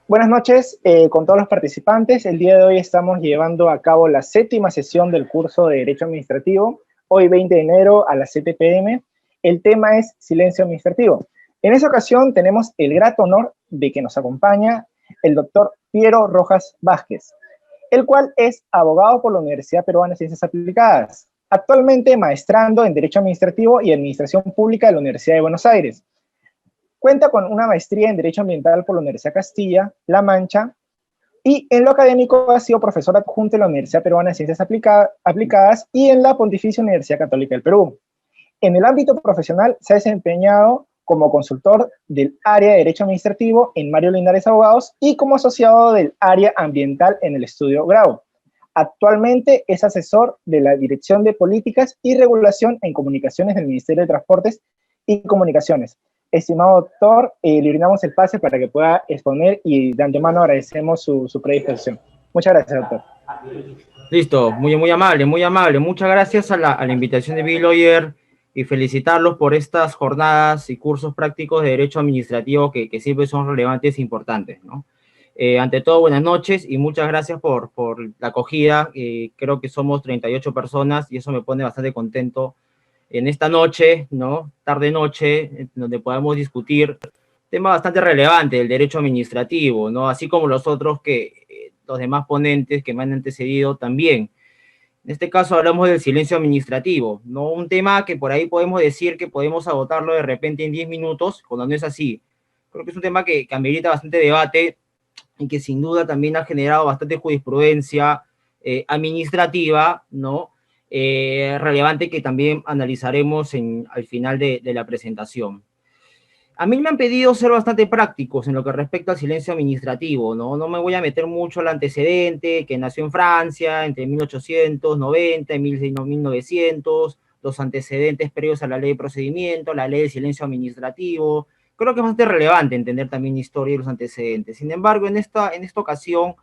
Buenas noches con todos los participantes. El día de hoy estamos llevando a cabo la 7ª sesión del curso de Derecho Administrativo, hoy 20 de enero a las 7 p.m. El tema es silencio administrativo. En esta ocasión tenemos el grato honor de que nos acompaña el doctor Piero Rojas Vázquez, el cual es abogado por la Universidad Peruana de Ciencias Aplicadas, actualmente maestrando en Derecho Administrativo y Administración Pública de la Universidad de Buenos Aires. Cuenta con una maestría en Derecho Ambiental por la Universidad Castilla-La Mancha y en lo académico ha sido profesor adjunto en la Universidad Peruana de Ciencias Aplicadas y en la Pontificia Universidad Católica del Perú. En el ámbito profesional se ha desempeñado como consultor del área de Derecho Administrativo en Mario Linares Abogados y como asociado del área ambiental en el Estudio Grau. Actualmente es asesor de la Dirección de Políticas y Regulación en Comunicaciones del Ministerio de Transportes y Comunicaciones. Estimado doctor, le brindamos el pase para que pueda exponer y de antemano agradecemos su predisposición. Muchas gracias, doctor. Listo, muy amable, muy amable. Muchas gracias a la invitación de Bill Lawyer y felicitarlos por estas jornadas y cursos prácticos de Derecho Administrativo que siempre son relevantes e importantes, ¿no? Ante todo, buenas noches y muchas gracias por la acogida. Creo que somos 38 personas y eso me pone bastante contento en esta noche, ¿no? Tarde-noche, donde podamos discutir tema bastante relevante del derecho administrativo, ¿no? Así como los otros los demás ponentes que me han antecedido también. En este caso hablamos del silencio administrativo, ¿no? Un tema que por ahí podemos decir que podemos agotarlo de repente en 10 minutos, cuando no es así. Creo que es un tema que amerita bastante debate y que sin duda también ha generado bastante jurisprudencia administrativa, ¿no? Relevante que también analizaremos al final de la presentación. A mí me han pedido ser bastante prácticos en lo que respecta al silencio administrativo, ¿no? No me voy a meter mucho al antecedente, que nació en Francia entre 1890 y 1900, los antecedentes previos a la ley de procedimiento, la ley de silencio administrativo. Creo que es bastante relevante entender también la historia y los antecedentes. Sin embargo, en esta ocasión,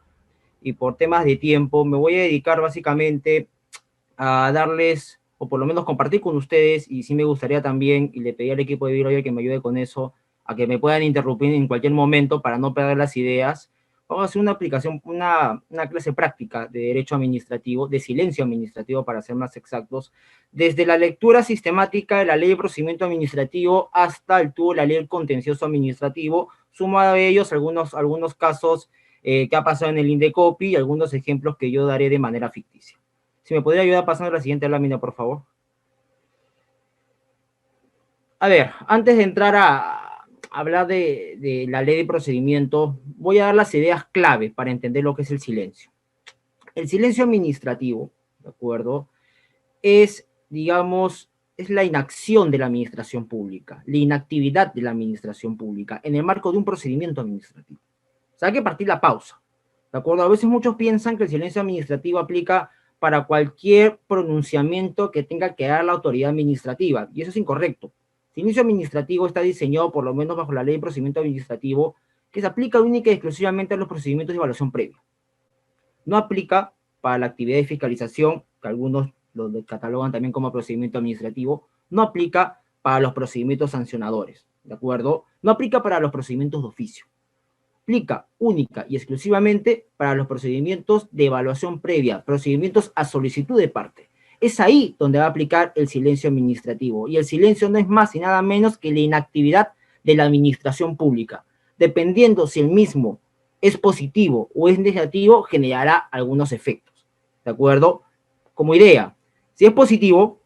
y por temas de tiempo, me voy a dedicar básicamente a darles, o por lo menos compartir con ustedes, y sí me gustaría también, y le pedí al equipo de Viroya que me ayude con eso, a que me puedan interrumpir en cualquier momento para no perder las ideas. Vamos a hacer una aplicación, una clase práctica de derecho administrativo, de silencio administrativo para ser más exactos, desde la lectura sistemática de la ley de procedimiento administrativo hasta el tubo de la ley del contencioso administrativo, sumado a ellos algunos casos que ha pasado en el Indecopi y algunos ejemplos que yo daré de manera ficticia. Si me podría ayudar pasando a la siguiente lámina, por favor. A ver, antes de entrar a hablar de la ley de procedimiento, voy a dar las ideas clave para entender lo que es el silencio. El silencio administrativo, ¿de acuerdo? Es, digamos, es la inacción de la administración pública, la inactividad de la administración pública en el marco de un procedimiento administrativo. O sea, hay que partir la pausa, ¿de acuerdo? A veces muchos piensan que el silencio administrativo aplica para cualquier pronunciamiento que tenga que dar la autoridad administrativa, y eso es incorrecto. El silencio administrativo está diseñado, por lo menos bajo la ley de procedimiento administrativo, que se aplica única y exclusivamente a los procedimientos de evaluación previa. No aplica para la actividad de fiscalización, que algunos lo catalogan también como procedimiento administrativo, no aplica para los procedimientos sancionadores, ¿de acuerdo? No aplica para los procedimientos de oficio. Aplica única y exclusivamente para los procedimientos de evaluación previa, procedimientos a solicitud de parte. Es ahí donde va a aplicar el silencio administrativo. Y el silencio no es más y nada menos que la inactividad de la administración pública. Dependiendo si el mismo es positivo o es negativo, generará algunos efectos. ¿De acuerdo? Como idea, si es positivo,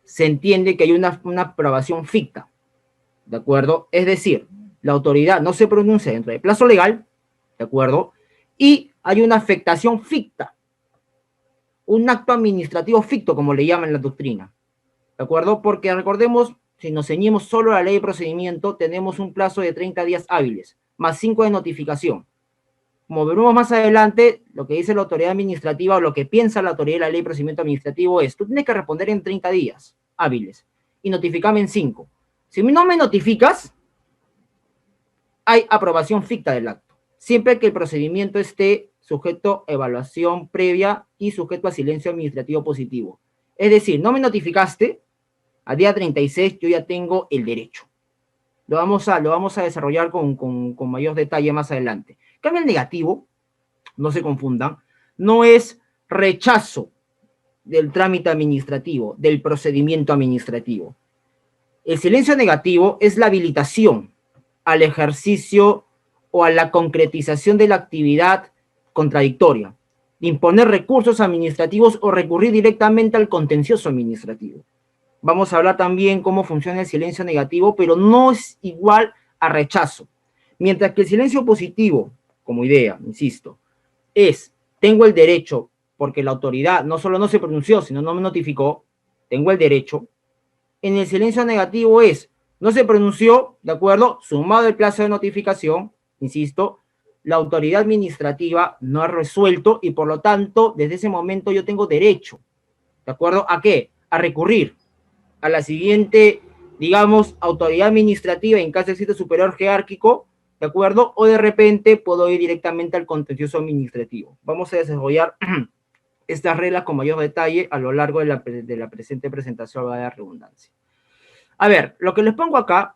se entiende que hay una aprobación ficta. ¿De acuerdo? Es decir, la autoridad no se pronuncia dentro del plazo legal, ¿de acuerdo? Y hay una afectación ficta, un acto administrativo ficto, como le llaman en la doctrina, ¿de acuerdo? Porque recordemos, si nos ceñimos solo a la ley de procedimiento, tenemos un plazo de 30 días hábiles, más 5 de notificación. Como veremos más adelante, lo que dice la autoridad administrativa o lo que piensa la autoridad de la ley de procedimiento administrativo es, tú tienes que responder en 30 días hábiles y notificame en 5. Si no me notificas, hay aprobación ficta del acto, siempre que el procedimiento esté sujeto a evaluación previa y sujeto a silencio administrativo positivo. Es decir, no me notificaste, a día 36 yo ya tengo el derecho. Lo vamos a desarrollar con mayor detalle más adelante. cambio, el negativo, no se confundan, no es rechazo del trámite administrativo, del procedimiento administrativo. El silencio negativo es la habilitación al ejercicio o a la concretización de la actividad contradictoria, de imponer recursos administrativos o recurrir directamente al contencioso administrativo. Vamos a hablar también cómo funciona el silencio negativo, pero no es igual a rechazo. Mientras que el silencio positivo, como idea, insisto, es, tengo el derecho, porque la autoridad no solo no se pronunció, sino no me notificó, tengo el derecho. En el silencio negativo es, no se pronunció, ¿de acuerdo? Sumado el plazo de notificación, insisto, la autoridad administrativa no ha resuelto y por lo tanto, desde ese momento yo tengo derecho, ¿de acuerdo? ¿A qué? A recurrir a la siguiente, digamos, autoridad administrativa en caso de éxito superior jerárquico, ¿de acuerdo? O de repente puedo ir directamente al contencioso administrativo. Vamos a desarrollar estas reglas con mayor detalle a lo largo de la presente presentación, va a dar redundancia. A ver, lo que les pongo acá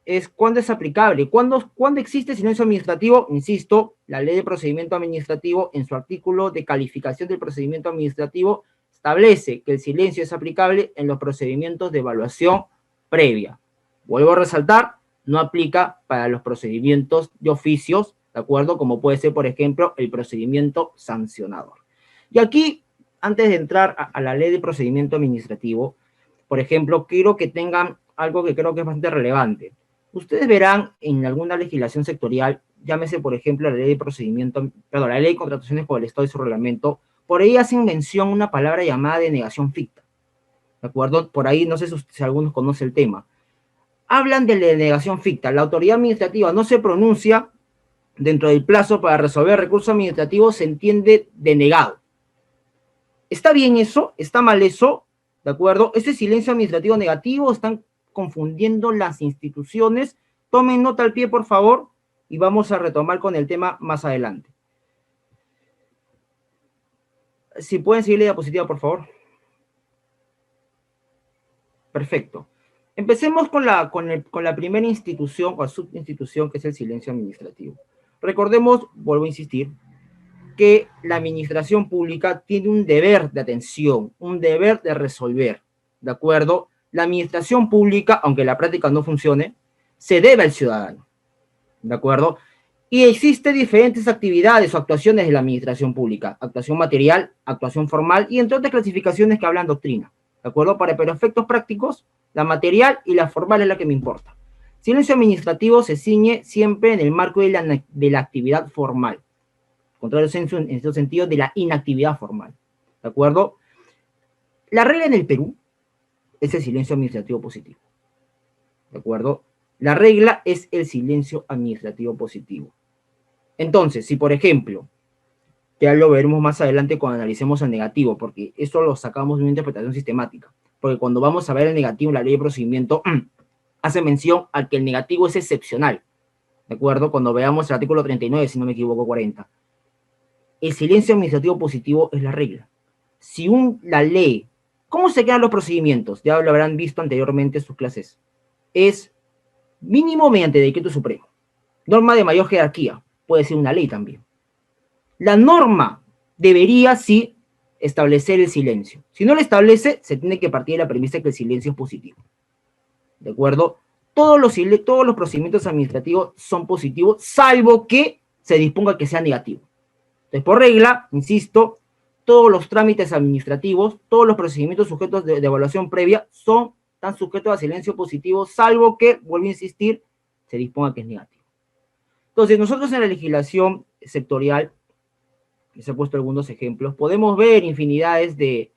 es cuándo es aplicable, cuándo existe silencio administrativo. Insisto, la ley de procedimiento administrativo en su artículo de calificación del procedimiento administrativo establece que el silencio es aplicable en los procedimientos de evaluación previa. Vuelvo a resaltar, no aplica para los procedimientos de oficios, ¿de acuerdo? Como puede ser, por ejemplo, el procedimiento sancionador. Y aquí, antes de entrar a la ley de procedimiento administrativo, por ejemplo, quiero que tengan algo que creo que es bastante relevante. Ustedes verán en alguna legislación sectorial, llámese, por ejemplo, la ley de procedimiento, perdón, la ley de contrataciones por el Estado y su reglamento, por ahí hacen mención una palabra llamada denegación ficta, ¿de acuerdo? Por ahí, no sé si algunos conocen el tema. Hablan de la denegación ficta. La autoridad administrativa no se pronuncia dentro del plazo para resolver recursos administrativos, se entiende denegado. ¿Está bien eso? ¿Está mal eso? ¿De acuerdo? ¿Ese silencio administrativo negativo? ¿Están confundiendo las instituciones? Tomen nota al pie, por favor, y vamos a retomar con el tema más adelante. Si pueden seguir la diapositiva, por favor. Perfecto. Empecemos con la primera institución, o subinstitución, que es el silencio administrativo. Recordemos, vuelvo a insistir, que la administración pública tiene un deber de atención, un deber de resolver, ¿de acuerdo? La administración pública, aunque la práctica no funcione, se debe al ciudadano, ¿de acuerdo? Y existen diferentes actividades o actuaciones de la administración pública, actuación material, actuación formal, y entre otras clasificaciones que hablan doctrina, ¿de acuerdo? Para efectos prácticos, la material y la formal es la que me importa. Silencio administrativo se ciñe siempre en el marco de la actividad formal, contrario en este sentido de la inactividad formal, ¿de acuerdo? La regla en el Perú es el silencio administrativo positivo, ¿de acuerdo? La regla es el silencio administrativo positivo. Entonces, si por ejemplo, ya lo veremos más adelante cuando analicemos el negativo, porque esto lo sacamos de una interpretación sistemática, porque cuando vamos a ver el negativo, la ley de procedimiento hace mención a que el negativo es excepcional, ¿de acuerdo? Cuando veamos el artículo 39, si no me equivoco, 40. El silencio administrativo positivo es la regla. Si la ley, ¿cómo se quedan los procedimientos? Ya lo habrán visto anteriormente en sus clases. Es mínimo mediante decreto supremo. Norma de mayor jerarquía, puede ser una ley también. La norma debería, sí, establecer el silencio. Si no lo establece, se tiene que partir de la premisa que el silencio es positivo. ¿De acuerdo? Todos los procedimientos administrativos son positivos, salvo que se disponga que sea negativo. Entonces, por regla, insisto, todos los trámites administrativos, todos los procedimientos sujetos de evaluación previa están sujetos a silencio positivo, salvo que, vuelvo a insistir, se disponga que es negativo. Entonces, nosotros en la legislación sectorial, les he puesto algunos ejemplos, podemos ver infinidades de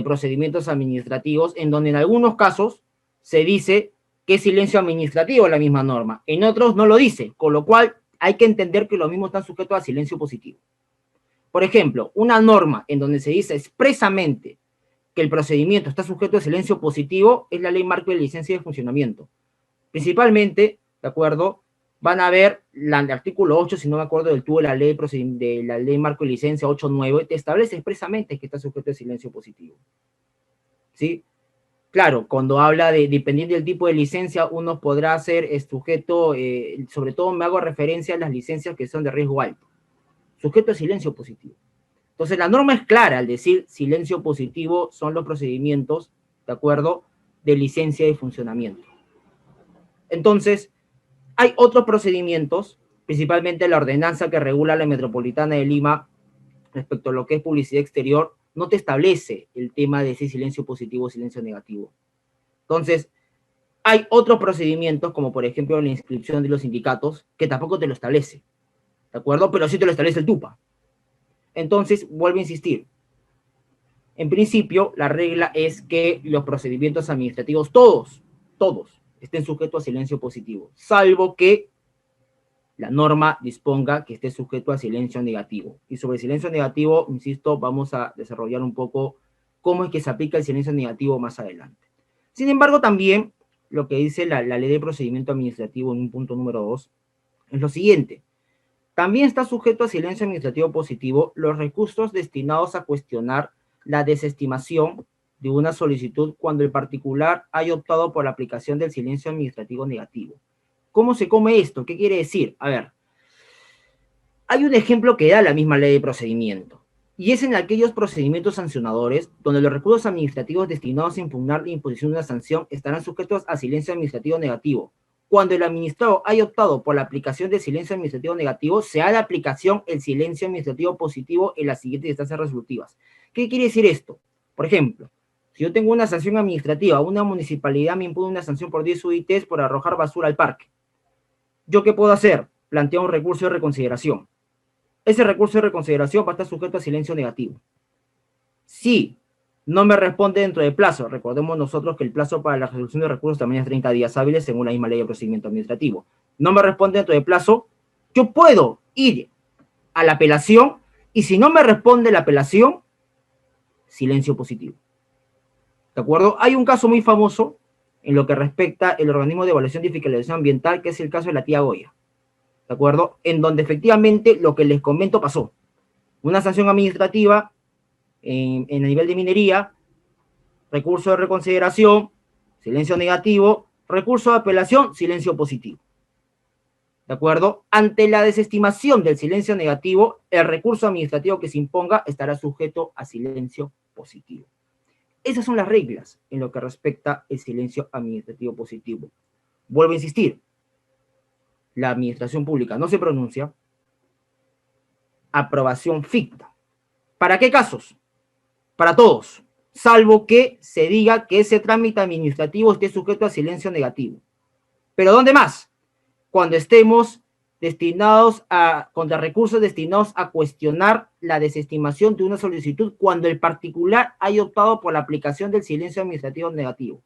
procedimientos administrativos en donde en algunos casos se dice que es silencio administrativo la misma norma, en otros no lo dice, con lo cual hay que entender que los mismos están sujetos a silencio positivo. Por ejemplo, una norma en donde se dice expresamente que el procedimiento está sujeto a silencio positivo es la Ley Marco de Licencia de Funcionamiento. Principalmente, ¿de acuerdo? Van a ver el artículo 8, si no me acuerdo del tubo de la ley Marco de Licencia 8.9, te establece expresamente que está sujeto a silencio positivo. ¿Sí? Claro, cuando habla dependiendo del tipo de licencia, uno podrá ser sujeto, sobre todo me hago referencia a las licencias que son de riesgo alto. sujeto a silencio positivo. Entonces, la norma es clara al decir silencio positivo son los procedimientos, ¿de acuerdo?, de licencia de funcionamiento. Entonces, hay otros procedimientos, principalmente la ordenanza que regula la Metropolitana de Lima respecto a lo que es publicidad exterior, no te establece el tema de si silencio positivo o silencio negativo. Entonces, hay otros procedimientos, como por ejemplo la inscripción de los sindicatos, que tampoco te lo establece, ¿de acuerdo? Pero sí te lo establece el TUPA. Entonces, vuelvo a insistir. En principio, la regla es que los procedimientos administrativos, todos, estén sujetos a silencio positivo, salvo que la norma disponga que esté sujeto a silencio negativo. Y sobre silencio negativo, insisto, vamos a desarrollar un poco cómo es que se aplica el silencio negativo más adelante. Sin embargo, también lo que dice la ley de procedimiento administrativo en un punto número 2 es lo siguiente. También está sujeto a silencio administrativo positivo los recursos destinados a cuestionar la desestimación de una solicitud cuando el particular haya optado por la aplicación del silencio administrativo negativo. ¿Cómo se come esto? ¿Qué quiere decir? A ver, hay un ejemplo que da la misma ley de procedimiento, y es en aquellos procedimientos sancionadores donde los recursos administrativos destinados a impugnar la imposición de una sanción estarán sujetos a silencio administrativo negativo. Cuando el administrado haya optado por la aplicación del silencio administrativo negativo, se hará aplicación el silencio administrativo positivo en las siguientes instancias resolutivas. ¿Qué quiere decir esto? Por ejemplo, si yo tengo una sanción administrativa, una municipalidad me impone una sanción por 10 UITs por arrojar basura al parque. ¿Yo qué puedo hacer? Plantear un recurso de reconsideración. Ese recurso de reconsideración va a estar sujeto a silencio negativo. Si no me responde dentro del plazo, recordemos nosotros que el plazo para la resolución de recursos también es 30 días hábiles según la misma ley de procedimiento administrativo. No me responde dentro del plazo, yo puedo ir a la apelación y si no me responde la apelación, silencio positivo. ¿De acuerdo? Hay un caso muy famoso en lo que respecta el organismo de evaluación y fiscalización ambiental, que es el caso de la tía Goya. ¿De acuerdo? En donde efectivamente lo que les comento pasó. Una sanción administrativa en el nivel de minería, recurso de reconsideración, silencio negativo, recurso de apelación, silencio positivo. ¿De acuerdo? Ante la desestimación del silencio negativo, el recurso administrativo que se imponga estará sujeto a silencio positivo. Esas son las reglas en lo que respecta el silencio administrativo positivo. Vuelvo a insistir, la administración pública no se pronuncia, aprobación ficta. ¿Para qué casos? Para todos, salvo que se diga que ese trámite administrativo esté sujeto a silencio negativo. ¿Pero dónde más? Cuando estemos contra recursos destinados a cuestionar la desestimación de una solicitud cuando el particular haya optado por la aplicación del silencio administrativo negativo.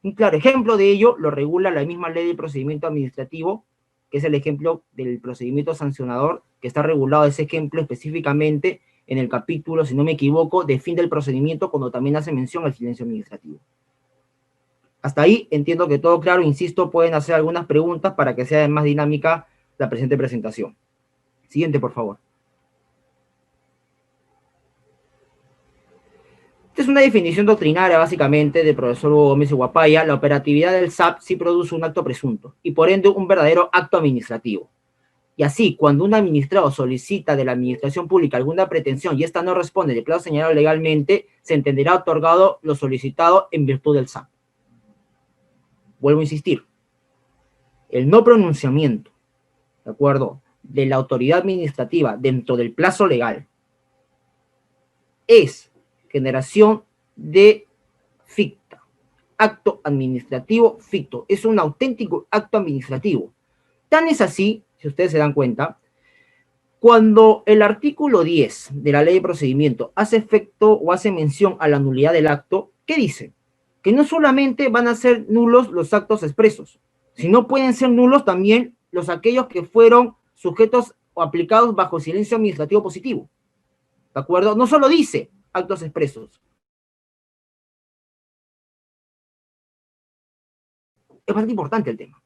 Un claro ejemplo de ello lo regula la misma ley de procedimiento administrativo, que es el ejemplo del procedimiento sancionador, que está regulado ese ejemplo específicamente en el capítulo, si no me equivoco, de fin del procedimiento, cuando también hace mención al silencio administrativo. Hasta ahí entiendo que todo claro, insisto, pueden hacer algunas preguntas para que sea más dinámica la presente presentación. Siguiente, por favor. Esta es una definición doctrinaria, básicamente, del profesor Hugo Gómez y Guapaya. La operatividad del SAP sí produce un acto presunto y, por ende, un verdadero acto administrativo. Y así, cuando un administrado solicita de la administración pública alguna pretensión y esta no responde del plazo señalado legalmente, se entenderá otorgado lo solicitado en virtud del SAP. Vuelvo a insistir, el no pronunciamiento, ¿de acuerdo?, de la autoridad administrativa dentro del plazo legal es generación de ficta, acto administrativo ficto, es un auténtico acto administrativo. Tan es así, si ustedes se dan cuenta, cuando el artículo 10 de la ley de procedimiento hace efecto o hace mención a la nulidad del acto, ¿qué dice? Que no solamente van a ser nulos los actos expresos, sino pueden ser nulos también aquellos que fueron sujetos o aplicados bajo silencio administrativo positivo. ¿De acuerdo? No solo dice actos expresos. Es bastante importante el tema.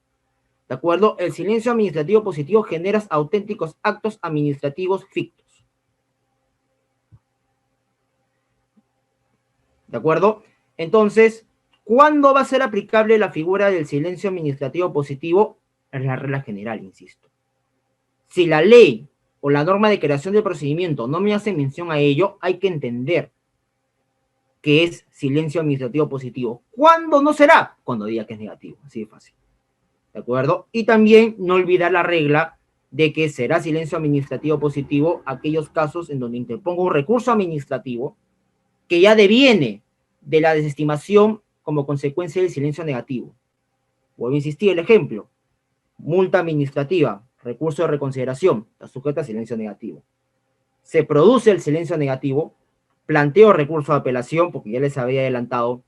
¿De acuerdo? El silencio administrativo positivo genera auténticos actos administrativos fictos. ¿De acuerdo? Entonces, ¿cuándo va a ser aplicable la figura del silencio administrativo positivo? Es la regla general, insisto. Si la ley o la norma de creación del procedimiento no me hace mención a ello, hay que entender que es silencio administrativo positivo. ¿Cuándo no será? Cuando diga que es negativo, así de fácil. ¿De acuerdo? Y también no olvidar la regla de que será silencio administrativo positivo aquellos casos en donde interpongo un recurso administrativo que ya deviene de la desestimación como consecuencia del silencio negativo. Vuelvo a insistir, el ejemplo, multa administrativa, recurso de reconsideración, está sujeta a silencio negativo. Se produce el silencio negativo, planteo recurso de apelación, porque ya les había adelantado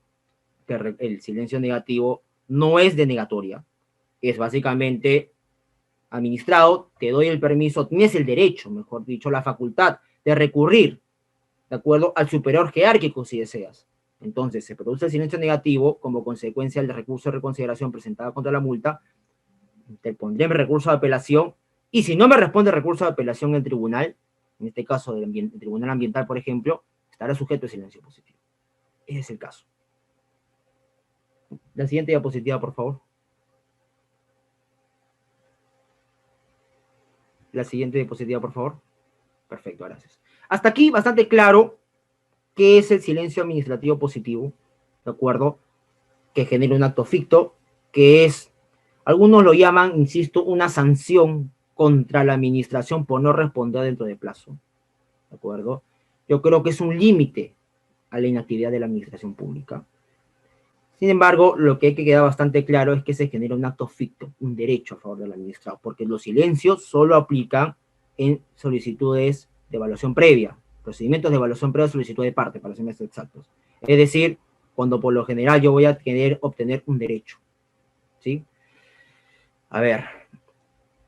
que el silencio negativo no es denegatoria, es básicamente administrado, te doy el permiso, tienes el derecho, mejor dicho, la facultad de recurrir, de acuerdo al superior jerárquico si deseas. Entonces, se produce el silencio negativo como consecuencia del recurso de reconsideración presentado contra la multa, te pondré mi recurso de apelación, y si no me responde el recurso de apelación en el tribunal, en este caso del tribunal ambiental, por ejemplo, estará sujeto a silencio positivo. Ese es el caso. La siguiente diapositiva, por favor. La siguiente diapositiva, por favor. Perfecto, gracias. Hasta aquí bastante claro qué es el silencio administrativo positivo, ¿de acuerdo? Que genera un acto ficto, que es, algunos lo llaman, insisto, una sanción contra la administración por no responder dentro de plazo, ¿de acuerdo? Yo creo que es un límite a la inactividad de la administración pública. Sin embargo, lo que hay que quedar bastante claro es que se genera un acto ficto, un derecho a favor del administrado, porque los silencios solo aplican en solicitudes de evaluación previa, procedimientos de evaluación previa, solicitud de parte, para ser más exactos. Es decir, cuando por lo general yo voy a querer obtener un derecho, ¿sí? A ver,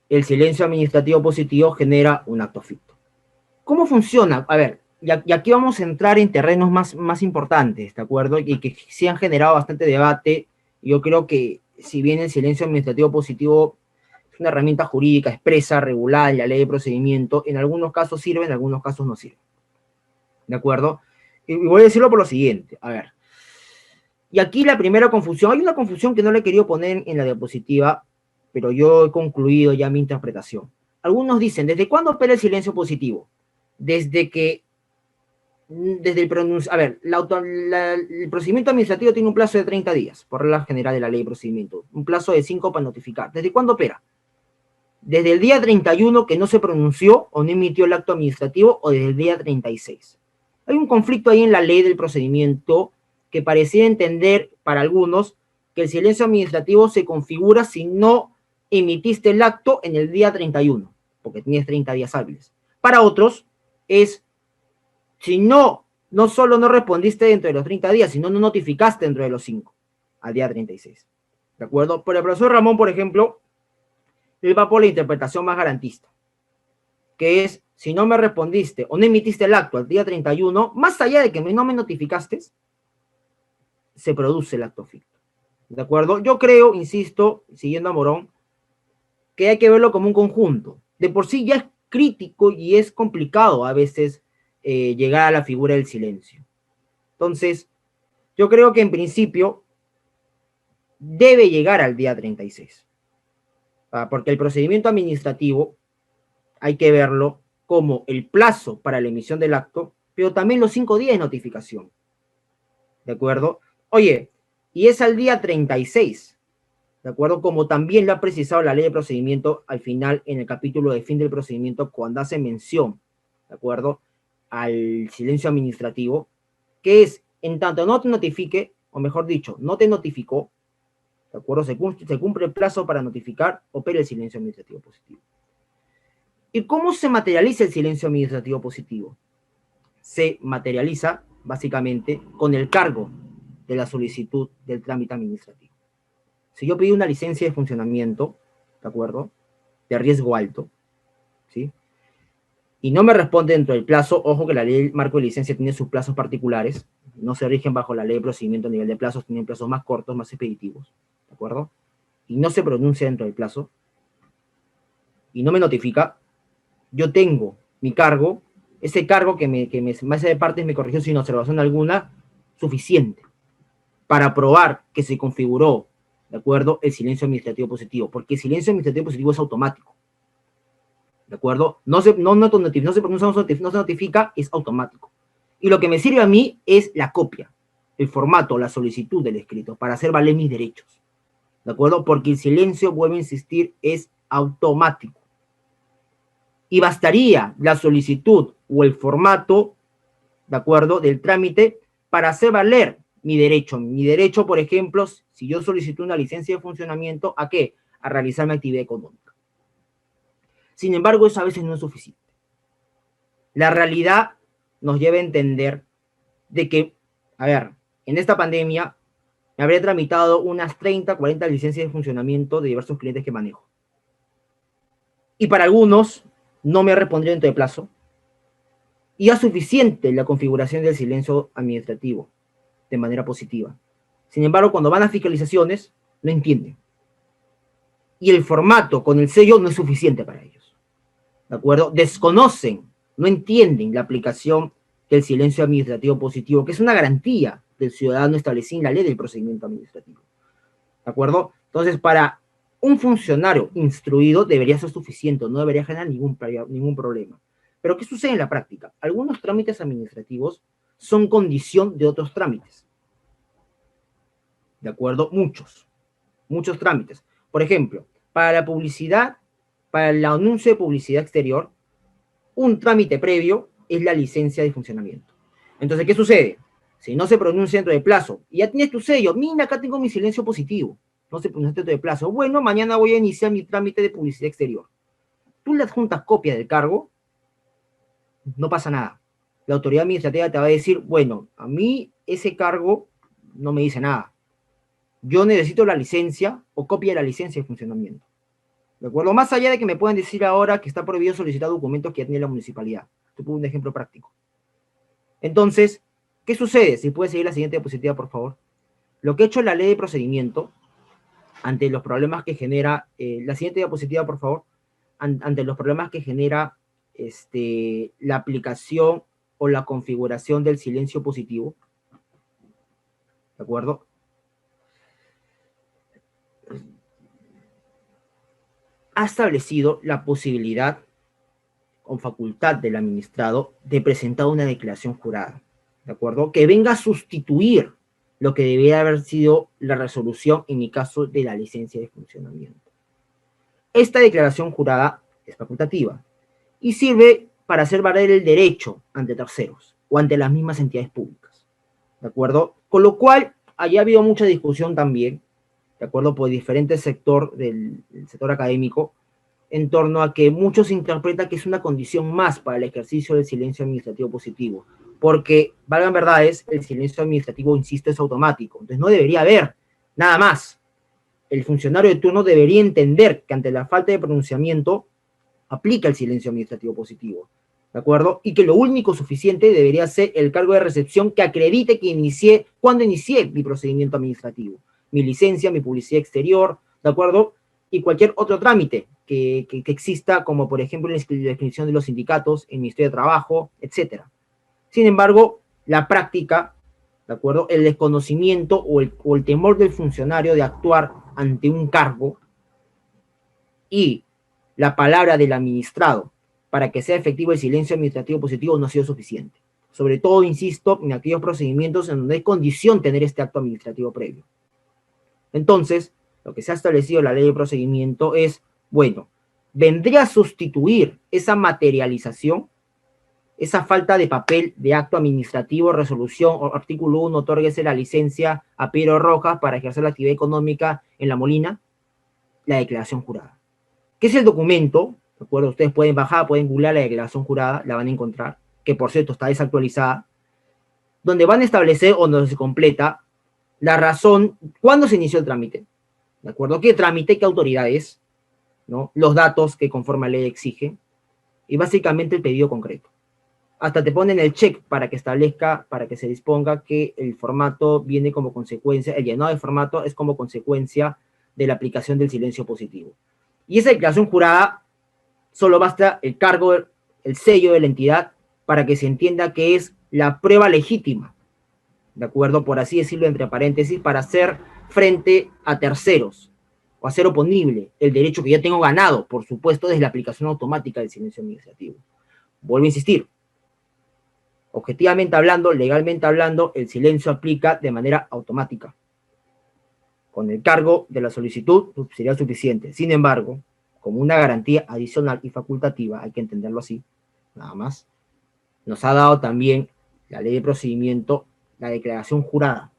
el silencio administrativo positivo genera un acto ficto. ¿Cómo funciona? A ver, y aquí vamos a entrar en terrenos más importantes, ¿de acuerdo? Y que sí han generado bastante debate. Yo creo que si bien el silencio administrativo positivo es una herramienta jurídica expresa, regulada en la ley de procedimiento, en algunos casos sirve, en algunos casos no sirve. ¿De acuerdo? Y voy a decirlo por lo siguiente, a ver. Y aquí la primera confusión, hay una confusión que no le he querido poner en la diapositiva, pero yo he concluido ya mi interpretación. Algunos dicen, ¿desde cuándo opera el silencio positivo? Desde el a ver, el procedimiento administrativo tiene un plazo de 30 días, por regla general de la ley de procedimiento, un plazo de 5 para notificar. ¿Desde cuándo opera? Desde el día 31 que no se pronunció o no emitió el acto administrativo, o desde el día 36. Hay un conflicto ahí en la ley del procedimiento que parecía entender para algunos que el silencio administrativo se configura si no emitiste el acto en el día 31, porque tienes 30 días hábiles. Para otros es si no solo no respondiste dentro de los 30 días, sino no notificaste dentro de los 5, al día 36. ¿De acuerdo? Por el profesor Ramón, por ejemplo, él va por la interpretación más garantista, que es, si no me respondiste o no emitiste el acto al día 31, más allá de que no me notificaste, se produce el acto ficto. ¿De acuerdo? Yo creo, insisto, siguiendo a Morón, que hay que verlo como un conjunto. De por sí ya es crítico y es complicado a veces llegar a la figura del silencio. Entonces, yo creo que en principio debe llegar al día 36. Porque el procedimiento administrativo hay que verlo como el plazo para la emisión del acto, pero también los 5 días de notificación. ¿De acuerdo? Oye, y es al día 36, ¿de acuerdo? Como también lo ha precisado la ley de procedimiento al final en el capítulo de fin del procedimiento cuando hace mención, ¿de acuerdo?, al silencio administrativo, que es, en tanto no te notifique, o mejor dicho, no te notificó, ¿de acuerdo? Se cumple el plazo para notificar, opera el silencio administrativo positivo. ¿Y cómo se materializa el silencio administrativo positivo? Se materializa, básicamente, con el cargo de la solicitud del trámite administrativo. Si yo pedí una licencia de funcionamiento, ¿de acuerdo?, de riesgo alto, ¿sí?, y no me responde dentro del plazo, ojo que la ley marco de licencia tiene sus plazos particulares, no se rigen bajo la ley de procedimiento a nivel de plazos, tienen plazos más cortos, más expeditivos, ¿de acuerdo? Y no se pronuncia dentro del plazo, y no me notifica, yo tengo mi cargo, ese cargo que me hace de partes me corrigió sin observación alguna, suficiente para probar que se configuró, ¿de acuerdo?, el silencio administrativo positivo, porque el silencio administrativo positivo es automático. ¿de acuerdo? No se pronuncia, no se notifica, es automático. Y lo que me sirve a mí es la copia, el formato, la solicitud del escrito, para hacer valer mis derechos, ¿de acuerdo? Porque el silencio, vuelvo a insistir, es automático. Y bastaría la solicitud o el formato, ¿de acuerdo?, del trámite para hacer valer mi derecho. Mi derecho, por ejemplo, si yo solicito una licencia de funcionamiento, ¿a qué? A realizar mi actividad económica. Sin embargo, eso a veces no es suficiente. La realidad nos lleva a entender de que, a ver, en esta pandemia me habría tramitado unas 30, 40 licencias de funcionamiento de diversos clientes que manejo. Y para algunos no me respondió dentro de plazo. Y es suficiente la configuración del silencio administrativo de manera positiva. Sin embargo, cuando van a fiscalizaciones, no entienden. Y el formato con el sello no es suficiente para ellos. ¿De acuerdo? Desconocen, no entienden la aplicación del silencio administrativo positivo, que es una garantía del ciudadano establecida en la ley del procedimiento administrativo. ¿De acuerdo? Entonces, para un funcionario instruido debería ser suficiente, no debería generar ningún problema. Pero ¿qué sucede en la práctica? Algunos trámites administrativos son condición de otros trámites. ¿De acuerdo? Muchos trámites. Por ejemplo, para la publicidad, para el anuncio de publicidad exterior, un trámite previo es la licencia de funcionamiento. Entonces, ¿qué sucede? Si no se pronuncia dentro de plazo, y ya tienes tu sello, mira, acá tengo mi silencio positivo, no se pronuncia dentro de plazo, bueno, mañana voy a iniciar mi trámite de publicidad exterior. Tú le adjuntas copia del cargo, no pasa nada. La autoridad administrativa te va a decir, bueno, a mí ese cargo no me dice nada. Yo necesito la licencia o copia de la licencia de funcionamiento. ¿De acuerdo? Más allá de que me puedan decir ahora que está prohibido solicitar documentos que ya tiene la municipalidad. Te pongo un ejemplo práctico. Entonces, ¿qué sucede? Si puedes seguir la siguiente diapositiva, por favor. Lo que ha hecho la ley de procedimiento ante los problemas que genera, la siguiente diapositiva, por favor, ante los problemas que genera la aplicación o la configuración del silencio positivo, ¿de acuerdo? Ha establecido la posibilidad con facultad del administrado de presentar una declaración jurada, ¿de acuerdo? Que venga a sustituir lo que debería haber sido la resolución en mi caso de la licencia de funcionamiento. Esta declaración jurada es facultativa y sirve para hacer valer el derecho ante terceros o ante las mismas entidades públicas, ¿de acuerdo? Con lo cual, allá ha habido mucha discusión también, ¿de acuerdo? Por diferentes sectores del sector académico, en torno a que muchos interpretan que es una condición más para el ejercicio del silencio administrativo positivo, porque, valgan verdades, el silencio administrativo, insisto, es automático, entonces no debería haber nada más. El funcionario de turno debería entender que ante la falta de pronunciamiento aplica el silencio administrativo positivo, ¿de acuerdo? Y que lo único suficiente debería ser el cargo de recepción que acredite que cuando inicié mi procedimiento administrativo, mi licencia, mi publicidad exterior, ¿de acuerdo? Y cualquier otro trámite que exista, como por ejemplo la inscripción de los sindicatos, el Ministerio de Trabajo, etc. Sin embargo, la práctica, ¿de acuerdo? El desconocimiento o el temor del funcionario de actuar ante un cargo y la palabra del administrado para que sea efectivo el silencio administrativo positivo no ha sido suficiente. Sobre todo, insisto, en aquellos procedimientos en donde hay condición tener este acto administrativo previo. Entonces, lo que se ha establecido en la ley de procedimiento es, bueno, vendría a sustituir esa materialización, esa falta de papel de acto administrativo, resolución, o artículo 1, otórguese la licencia a Pedro Rojas para ejercer la actividad económica en La Molina, la declaración jurada. ¿Qué es el documento? ¿De acuerdo? Ustedes pueden bajar, pueden googlear la declaración jurada, la van a encontrar, que por cierto está desactualizada, donde van a establecer o donde se completa la razón, cuándo se inició el trámite, ¿de acuerdo? ¿Qué trámite, qué autoridad es? ¿No? Los datos que conforme a la ley exige, y básicamente el pedido concreto. Hasta te ponen el check para que establezca, para que se disponga que el formato viene como consecuencia, el llenado de formato es como consecuencia de la aplicación del silencio positivo. Y esa declaración jurada, solo basta el cargo, el sello de la entidad, para que se entienda que es la prueba legítima, ¿de acuerdo? Por así decirlo, entre paréntesis, para hacer frente a terceros o hacer oponible el derecho que ya tengo ganado, por supuesto, desde la aplicación automática del silencio administrativo. Vuelvo a insistir, objetivamente hablando, legalmente hablando, el silencio aplica de manera automática. Con el cargo de la solicitud sería suficiente. Sin embargo, como una garantía adicional y facultativa, hay que entenderlo así, nada más, nos ha dado también la ley de procedimiento, la declaración jurada,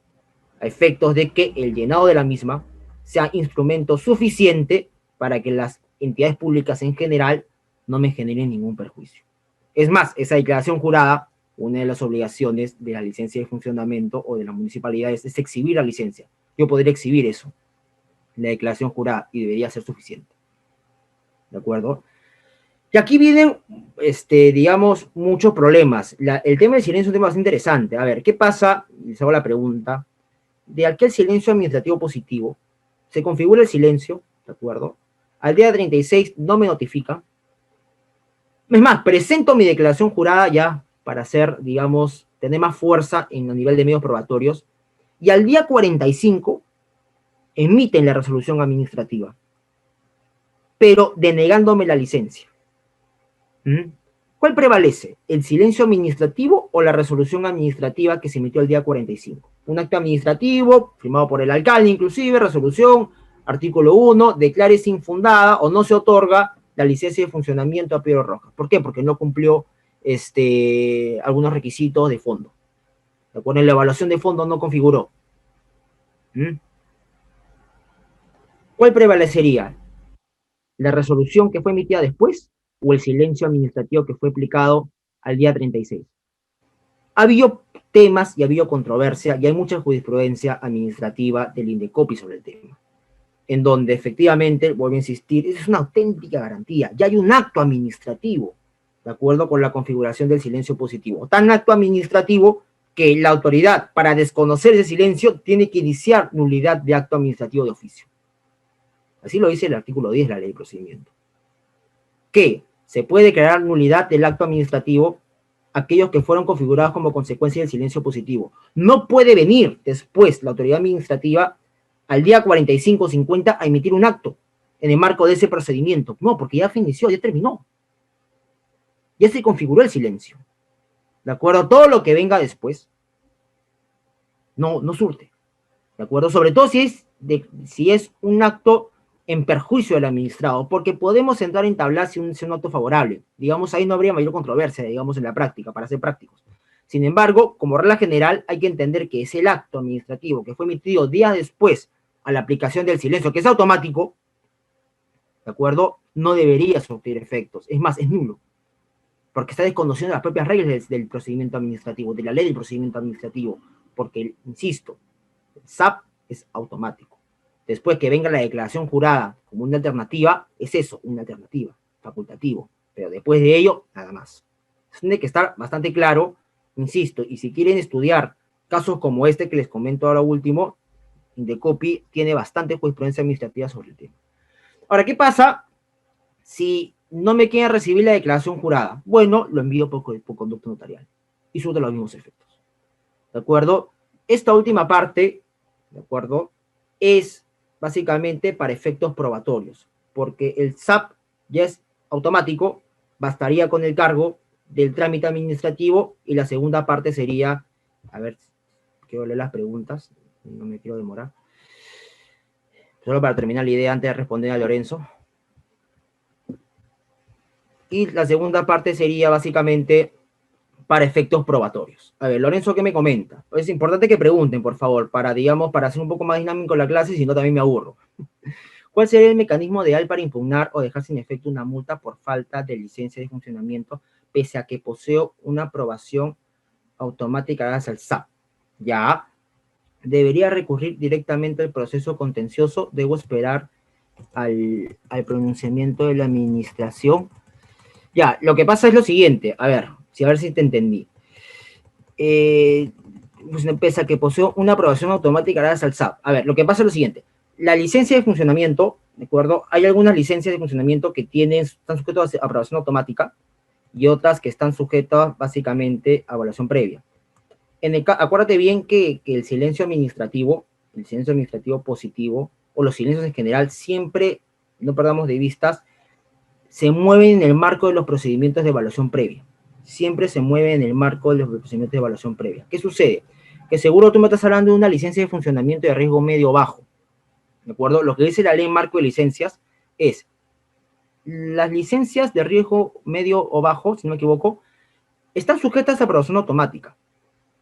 a efectos de que el llenado de la misma sea instrumento suficiente para que las entidades públicas en general no me generen ningún perjuicio. Es más, esa declaración jurada, una de las obligaciones de la licencia de funcionamiento o de las municipalidades es exhibir la licencia. Yo podría exhibir eso, la declaración jurada, y debería ser suficiente. ¿De acuerdo? Y aquí vienen, digamos, muchos problemas. El tema del silencio es un tema bastante interesante. A ver, ¿qué pasa? Les hago la pregunta. De aquel silencio administrativo positivo, se configura el silencio, ¿de acuerdo? Al día 36 no me notifica. Es más, presento mi declaración jurada ya para hacer, digamos, tener más fuerza en el nivel de medios probatorios. Y al día 45 emiten la resolución administrativa, pero denegándome la licencia. ¿Cuál prevalece? ¿El silencio administrativo o la resolución administrativa que se emitió el día 45? Un acto administrativo, firmado por el alcalde inclusive, resolución, artículo 1, declárese infundada o no se otorga la licencia de funcionamiento a Pedro Rojas. ¿Por qué? Porque no cumplió algunos requisitos de fondo. ¿De acuerdo? La evaluación de fondo no configuró. ¿Cuál prevalecería? ¿La resolución que fue emitida después o el silencio administrativo que fue aplicado al día 36? Ha habido temas y ha habido controversia y hay mucha jurisprudencia administrativa del INDECOPI sobre el tema, en donde efectivamente, vuelvo a insistir, es una auténtica garantía. Ya hay un acto administrativo, de acuerdo con la configuración del silencio positivo. Tan acto administrativo que la autoridad, para desconocer ese silencio, tiene que iniciar nulidad de acto administrativo de oficio. Así lo dice el artículo 10 de la ley de procedimiento. Que se puede declarar nulidad del acto administrativo aquellos que fueron configurados como consecuencia del silencio positivo. No puede venir después la autoridad administrativa al día 45 o 50 a emitir un acto en el marco de ese procedimiento. No, porque ya inició, ya terminó. Ya se configuró el silencio. ¿De acuerdo? Todo lo que venga después no surte. ¿De acuerdo? Sobre todo si es un acto en perjuicio del administrado, porque podemos entrar en tablas si es un acto favorable. Digamos, ahí no habría mayor controversia, digamos, en la práctica, para ser prácticos. Sin embargo, como regla general, hay que entender que es el acto administrativo que fue emitido días después a la aplicación del silencio, que es automático, ¿de acuerdo? No debería surtir efectos. Es más, es nulo, porque está desconociendo las propias reglas del procedimiento administrativo, de la ley del procedimiento administrativo, porque, insisto, el SAP es automático. Después que venga la declaración jurada como una alternativa, es eso, una alternativa, facultativo. Pero después de ello, nada más. Tiene que estar bastante claro, insisto, y si quieren estudiar casos como este que les comento ahora último, INDECOPI tiene bastante jurisprudencia administrativa sobre el tema. Ahora, ¿qué pasa si no me quieren recibir la declaración jurada? Bueno, lo envío por conducto notarial y surte los mismos efectos. ¿De acuerdo? Esta última parte, ¿de acuerdo?, es básicamente para efectos probatorios, porque el SAP ya es automático, bastaría con el cargo del trámite administrativo y la segunda parte sería, a ver, quiero leer las preguntas, no me quiero demorar, solo para terminar la idea antes de responder a Lorenzo. Y la segunda parte sería básicamente para efectos probatorios. A ver, Lorenzo, ¿qué me comenta? Es importante que pregunten, por favor, para hacer un poco más dinámico la clase, si no también me aburro. ¿Cuál sería el mecanismo ideal para impugnar o dejar sin efecto una multa por falta de licencia de funcionamiento, pese a que poseo una aprobación automática gracias al SAP? Ya, debería recurrir directamente al proceso contencioso, debo esperar al pronunciamiento de la administración. Ya, lo que pasa es lo siguiente, a ver si te entendí. Pues pese a que poseo una aprobación automática gracias al SAP. A ver, lo que pasa es lo siguiente. La licencia de funcionamiento, ¿de acuerdo? Hay algunas licencias de funcionamiento que están sujetas a aprobación automática y otras que están sujetas básicamente a evaluación previa. Acuérdate bien que el silencio administrativo positivo, o los silencios en general, siempre, no perdamos de vista, se mueven en el marco de los procedimientos de evaluación previa. Siempre se mueven en el marco de los procedimientos de evaluación previa. ¿Qué sucede? Que seguro tú me estás hablando de una licencia de funcionamiento de riesgo medio o bajo. ¿De acuerdo? Lo que dice la ley en marco de licencias es las licencias de riesgo medio o bajo, si no me equivoco, están sujetas a aprobación automática.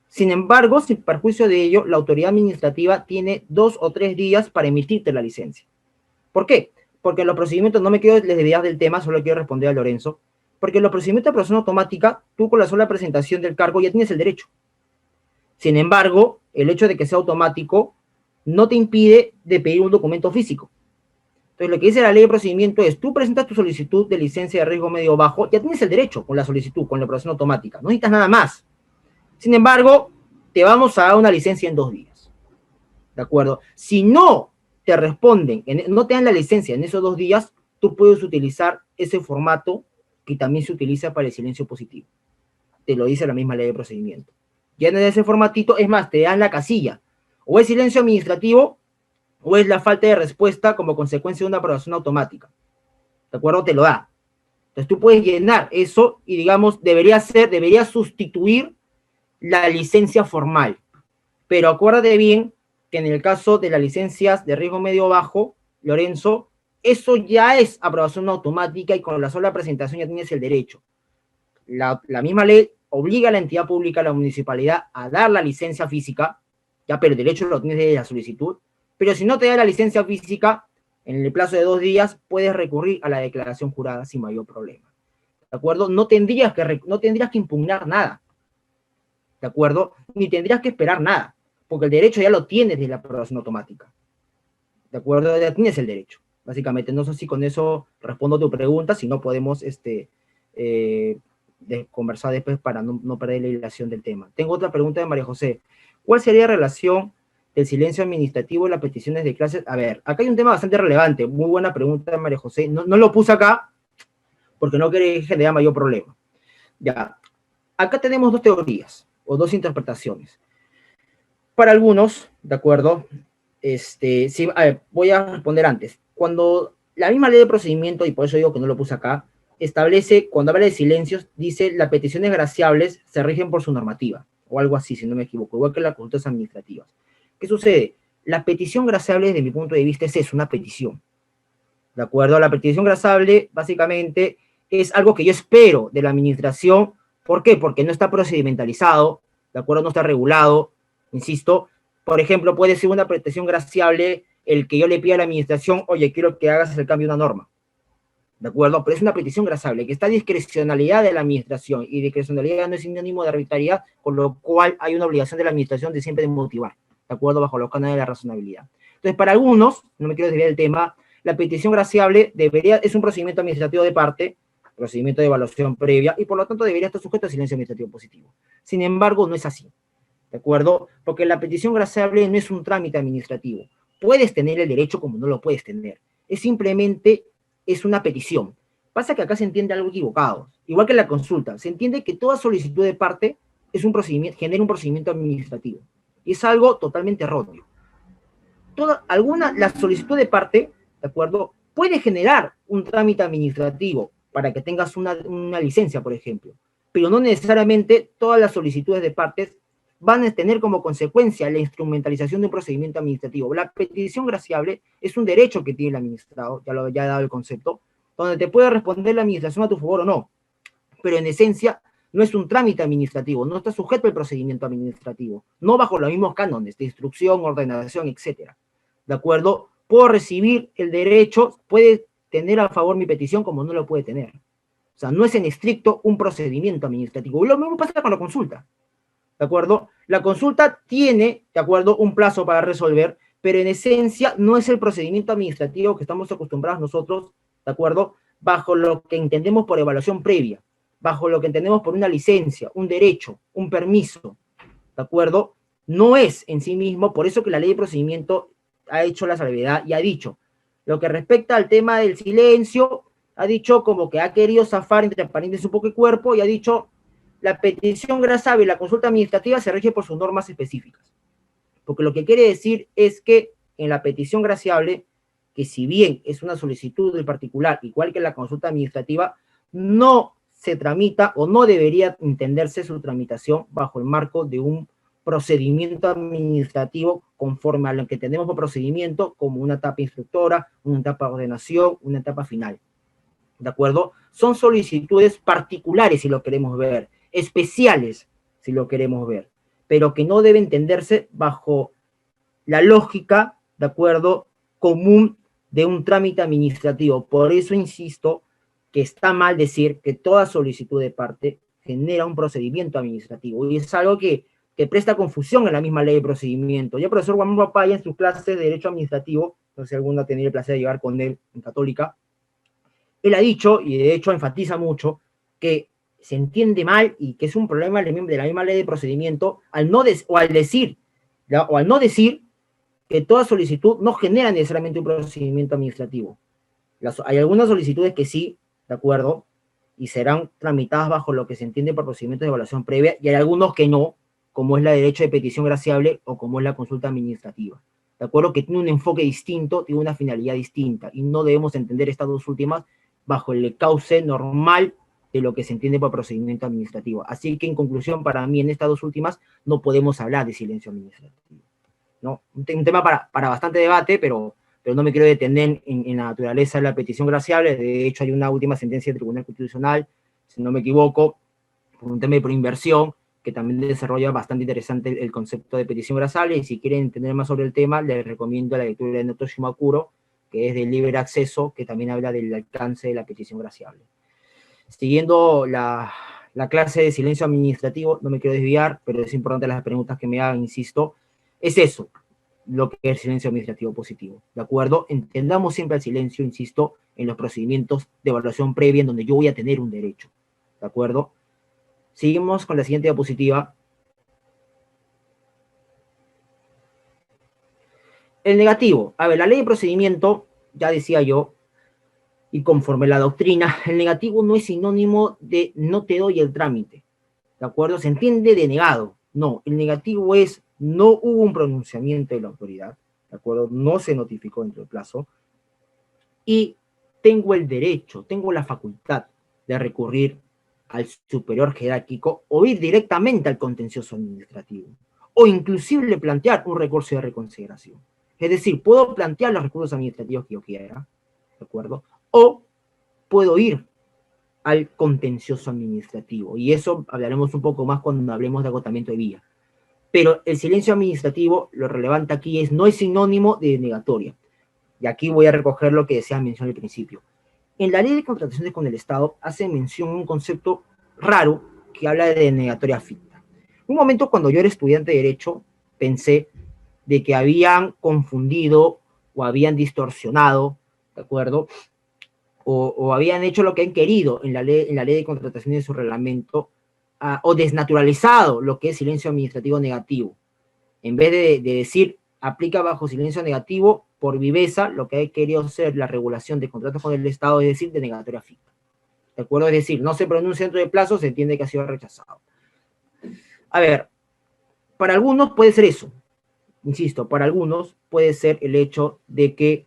Sin embargo, sin perjuicio de ello, la autoridad administrativa tiene 2 o 3 días para emitirte la licencia. ¿Por qué? Porque los procedimientos, no me quiero desviar del tema, solo quiero responder a Lorenzo, porque los procedimientos de aprobación automática, tú con la sola presentación del cargo ya tienes el derecho. Sin embargo, el hecho de que sea automático no te impide de pedir un documento físico. Entonces, lo que dice la ley de procedimiento es, tú presentas tu solicitud de licencia de riesgo medio o bajo, ya tienes el derecho con la solicitud, con la aprobación automática, no necesitas nada más. Sin embargo, te vamos a dar una licencia en 2 días. ¿De acuerdo? Si no te responden, no te dan la licencia en esos 2 días, tú puedes utilizar ese formato que también se utiliza para el silencio positivo. Te lo dice la misma ley de procedimiento. Ya en ese formatito, es más, te dan la casilla. O es silencio administrativo, o es la falta de respuesta como consecuencia de una aprobación automática. ¿De acuerdo? Te lo da. Entonces tú puedes llenar eso y, digamos, debería sustituir la licencia formal. Pero acuérdate bien que en el caso de las licencias de riesgo medio o bajo, Lorenzo, eso ya es aprobación automática y con la sola presentación ya tienes el derecho. La misma ley obliga a la entidad pública, a la municipalidad, a dar la licencia física, ya, pero el derecho lo tienes desde la solicitud. Pero si no te da la licencia física, en el plazo de 2 días, puedes recurrir a la declaración jurada sin mayor problema. ¿De acuerdo? No tendrías que impugnar nada. ¿De acuerdo? Ni tendrías que esperar nada, porque el derecho ya lo tienes de la aprobación automática. ¿De acuerdo? Ya tienes el derecho. Básicamente, no sé si con eso respondo a tu pregunta, si no podemos conversar después para no perder la hilación del tema. Tengo otra pregunta de María José. ¿Cuál sería la relación del silencio administrativo y las peticiones de clases? A ver, acá hay un tema bastante relevante. Muy buena pregunta de María José. No lo puse acá porque no quería generar mayor problema. Ya, acá tenemos 2 teorías o 2 interpretaciones. Para algunos, ¿de acuerdo? Sí, a ver, voy a responder antes. Cuando la misma ley de procedimiento, y por eso digo que no lo puse acá, establece, cuando habla de silencios, dice las peticiones graciables se rigen por su normativa, o algo así, si no me equivoco, igual que las consultas administrativas. ¿Qué sucede? La petición graciable, desde mi punto de vista, es eso, una petición. ¿De acuerdo? La petición graciable, básicamente, es algo que yo espero de la administración. ¿Por qué? Porque no está procedimentalizado, ¿de acuerdo? No está regulado, insisto. Por ejemplo, puede ser una petición graciable el que yo le pida a la administración, oye, quiero que hagas el cambio de una norma. ¿De acuerdo? Pero es una petición graciable, que está a discrecionalidad de la administración, y discrecionalidad no es sinónimo de arbitrariedad, con lo cual hay una obligación de la administración de siempre motivar, ¿de acuerdo? Bajo los cánones de la razonabilidad. Entonces, para algunos, no me quiero desviar del tema, la petición graciable es un procedimiento administrativo de parte, procedimiento de evaluación previa, y por lo tanto debería estar sujeto a silencio administrativo positivo. Sin embargo, no es así, ¿de acuerdo? Porque la petición graciable no es un trámite administrativo. Puedes tener el derecho como no lo puedes tener. Es simplemente una petición. Pasa que acá se entiende algo equivocado. Igual que la consulta, se entiende que toda solicitud de parte es un procedimiento, genera un procedimiento administrativo. Y es algo totalmente erróneo. La solicitud de parte, ¿de acuerdo?, puede generar un trámite administrativo para que tengas una licencia, por ejemplo. Pero no necesariamente todas las solicitudes de partes van a tener como consecuencia la instrumentalización de un procedimiento administrativo. La petición graciable es un derecho que tiene el administrado, ya he dado el concepto, donde te puede responder la administración a tu favor o no. Pero en esencia no es un trámite administrativo, no está sujeto al procedimiento administrativo, no bajo los mismos cánones de instrucción, ordenación, etcétera. ¿De acuerdo? Puedo recibir el derecho, puede tener a favor mi petición como no lo puede tener. O sea, no es en estricto un procedimiento administrativo. Lo mismo pasa con la consulta. ¿De acuerdo? La consulta tiene, ¿de acuerdo?, un plazo para resolver, pero en esencia no es el procedimiento administrativo que estamos acostumbrados nosotros, ¿de acuerdo?, bajo lo que entendemos por evaluación previa, bajo lo que entendemos por una licencia, un derecho, un permiso, ¿de acuerdo? No es en sí mismo, por eso que la ley de procedimiento ha hecho la salvedad y ha dicho, lo que respecta al tema del silencio, ha dicho como que ha querido zafar entre paréntesis un poco el cuerpo y ha dicho, la petición graciable y la consulta administrativa se rige por sus normas específicas. Porque lo que quiere decir es que en la petición graciable que, si bien es una solicitud del particular, igual que la consulta administrativa, no se tramita o no debería entenderse su tramitación bajo el marco de un procedimiento administrativo conforme a lo que tenemos por procedimiento, como una etapa instructora, una etapa de ordenación, una etapa final. ¿De acuerdo? Son solicitudes particulares, si lo queremos ver, especiales, si lo queremos ver, pero que no debe entenderse bajo la lógica, ¿de acuerdo?, común de un trámite administrativo. Por eso insisto que está mal decir que toda solicitud de parte genera un procedimiento administrativo, y es algo que presta confusión en la misma ley de procedimiento. Ya el profesor Juan Papaya, en sus clases de Derecho Administrativo, no sé si alguno ha tenido el placer de llevar con él en Católica, él ha dicho, y de hecho enfatiza mucho, que se entiende mal y que es un problema de la misma ley de procedimiento al no decir que toda solicitud no genera necesariamente un procedimiento administrativo. Hay algunas solicitudes que sí, ¿de acuerdo?, y serán tramitadas bajo lo que se entiende por procedimientos de evaluación previa, y hay algunos que no, como es la derecho de petición graciable o como es la consulta administrativa. ¿De acuerdo? Que tiene un enfoque distinto, tiene una finalidad distinta, y no debemos entender estas dos últimas bajo el cauce normal de lo que se entiende por procedimiento administrativo. Así que, en conclusión, para mí, en estas dos últimas no podemos hablar de silencio administrativo, ¿no? Un tema para bastante debate, pero no me quiero detener en la naturaleza de la petición graciable. De hecho, hay una última sentencia del Tribunal Constitucional, si no me equivoco, por un tema de proinversión, que también desarrolla bastante interesante el concepto de petición graciable, y si quieren entender más sobre el tema, les recomiendo la lectura de Noto Shimakuro, que es de libre acceso, que también habla del alcance de la petición graciable. Siguiendo la clase de silencio administrativo, no me quiero desviar, pero es importante las preguntas que me hagan, insisto, es eso, lo que es silencio administrativo positivo, ¿de acuerdo? Entendamos siempre el silencio, insisto, en los procedimientos de evaluación previa en donde yo voy a tener un derecho, ¿de acuerdo? Seguimos con la siguiente diapositiva. El negativo. A ver, la ley de procedimiento, ya decía yo, y conforme la doctrina, el negativo no es sinónimo de no te doy el trámite, ¿de acuerdo? Se entiende de negado. No, el negativo es no hubo un pronunciamiento de la autoridad, ¿de acuerdo? No se notificó dentro del plazo, y tengo el derecho, tengo la facultad de recurrir al superior jerárquico o ir directamente al contencioso administrativo, o inclusive plantear un recurso de reconsideración. Es decir, puedo plantear los recursos administrativos que yo quiera, ¿de acuerdo? O puedo ir al contencioso administrativo, y eso hablaremos un poco más cuando hablemos de agotamiento de vía. Pero el silencio administrativo, lo relevante aquí no es sinónimo de denegatoria. Y aquí voy a recoger lo que decía mención al principio. En la ley de contrataciones con el Estado hace mención un concepto raro que habla de denegatoria ficta. Un momento, cuando yo era estudiante de Derecho, pensé de que habían confundido o habían distorsionado, ¿de acuerdo?, o habían hecho lo que han querido en la ley de contrataciones de su reglamento, o desnaturalizado lo que es silencio administrativo negativo. En vez de decir aplica bajo silencio negativo, por viveza, lo que ha querido ser la regulación de contratos con el Estado es decir denegatoria ficta. ¿De acuerdo? Es decir, no se pronuncia dentro de plazo, se entiende que ha sido rechazado. A ver, para algunos puede ser eso. Insisto, para algunos puede ser el hecho de que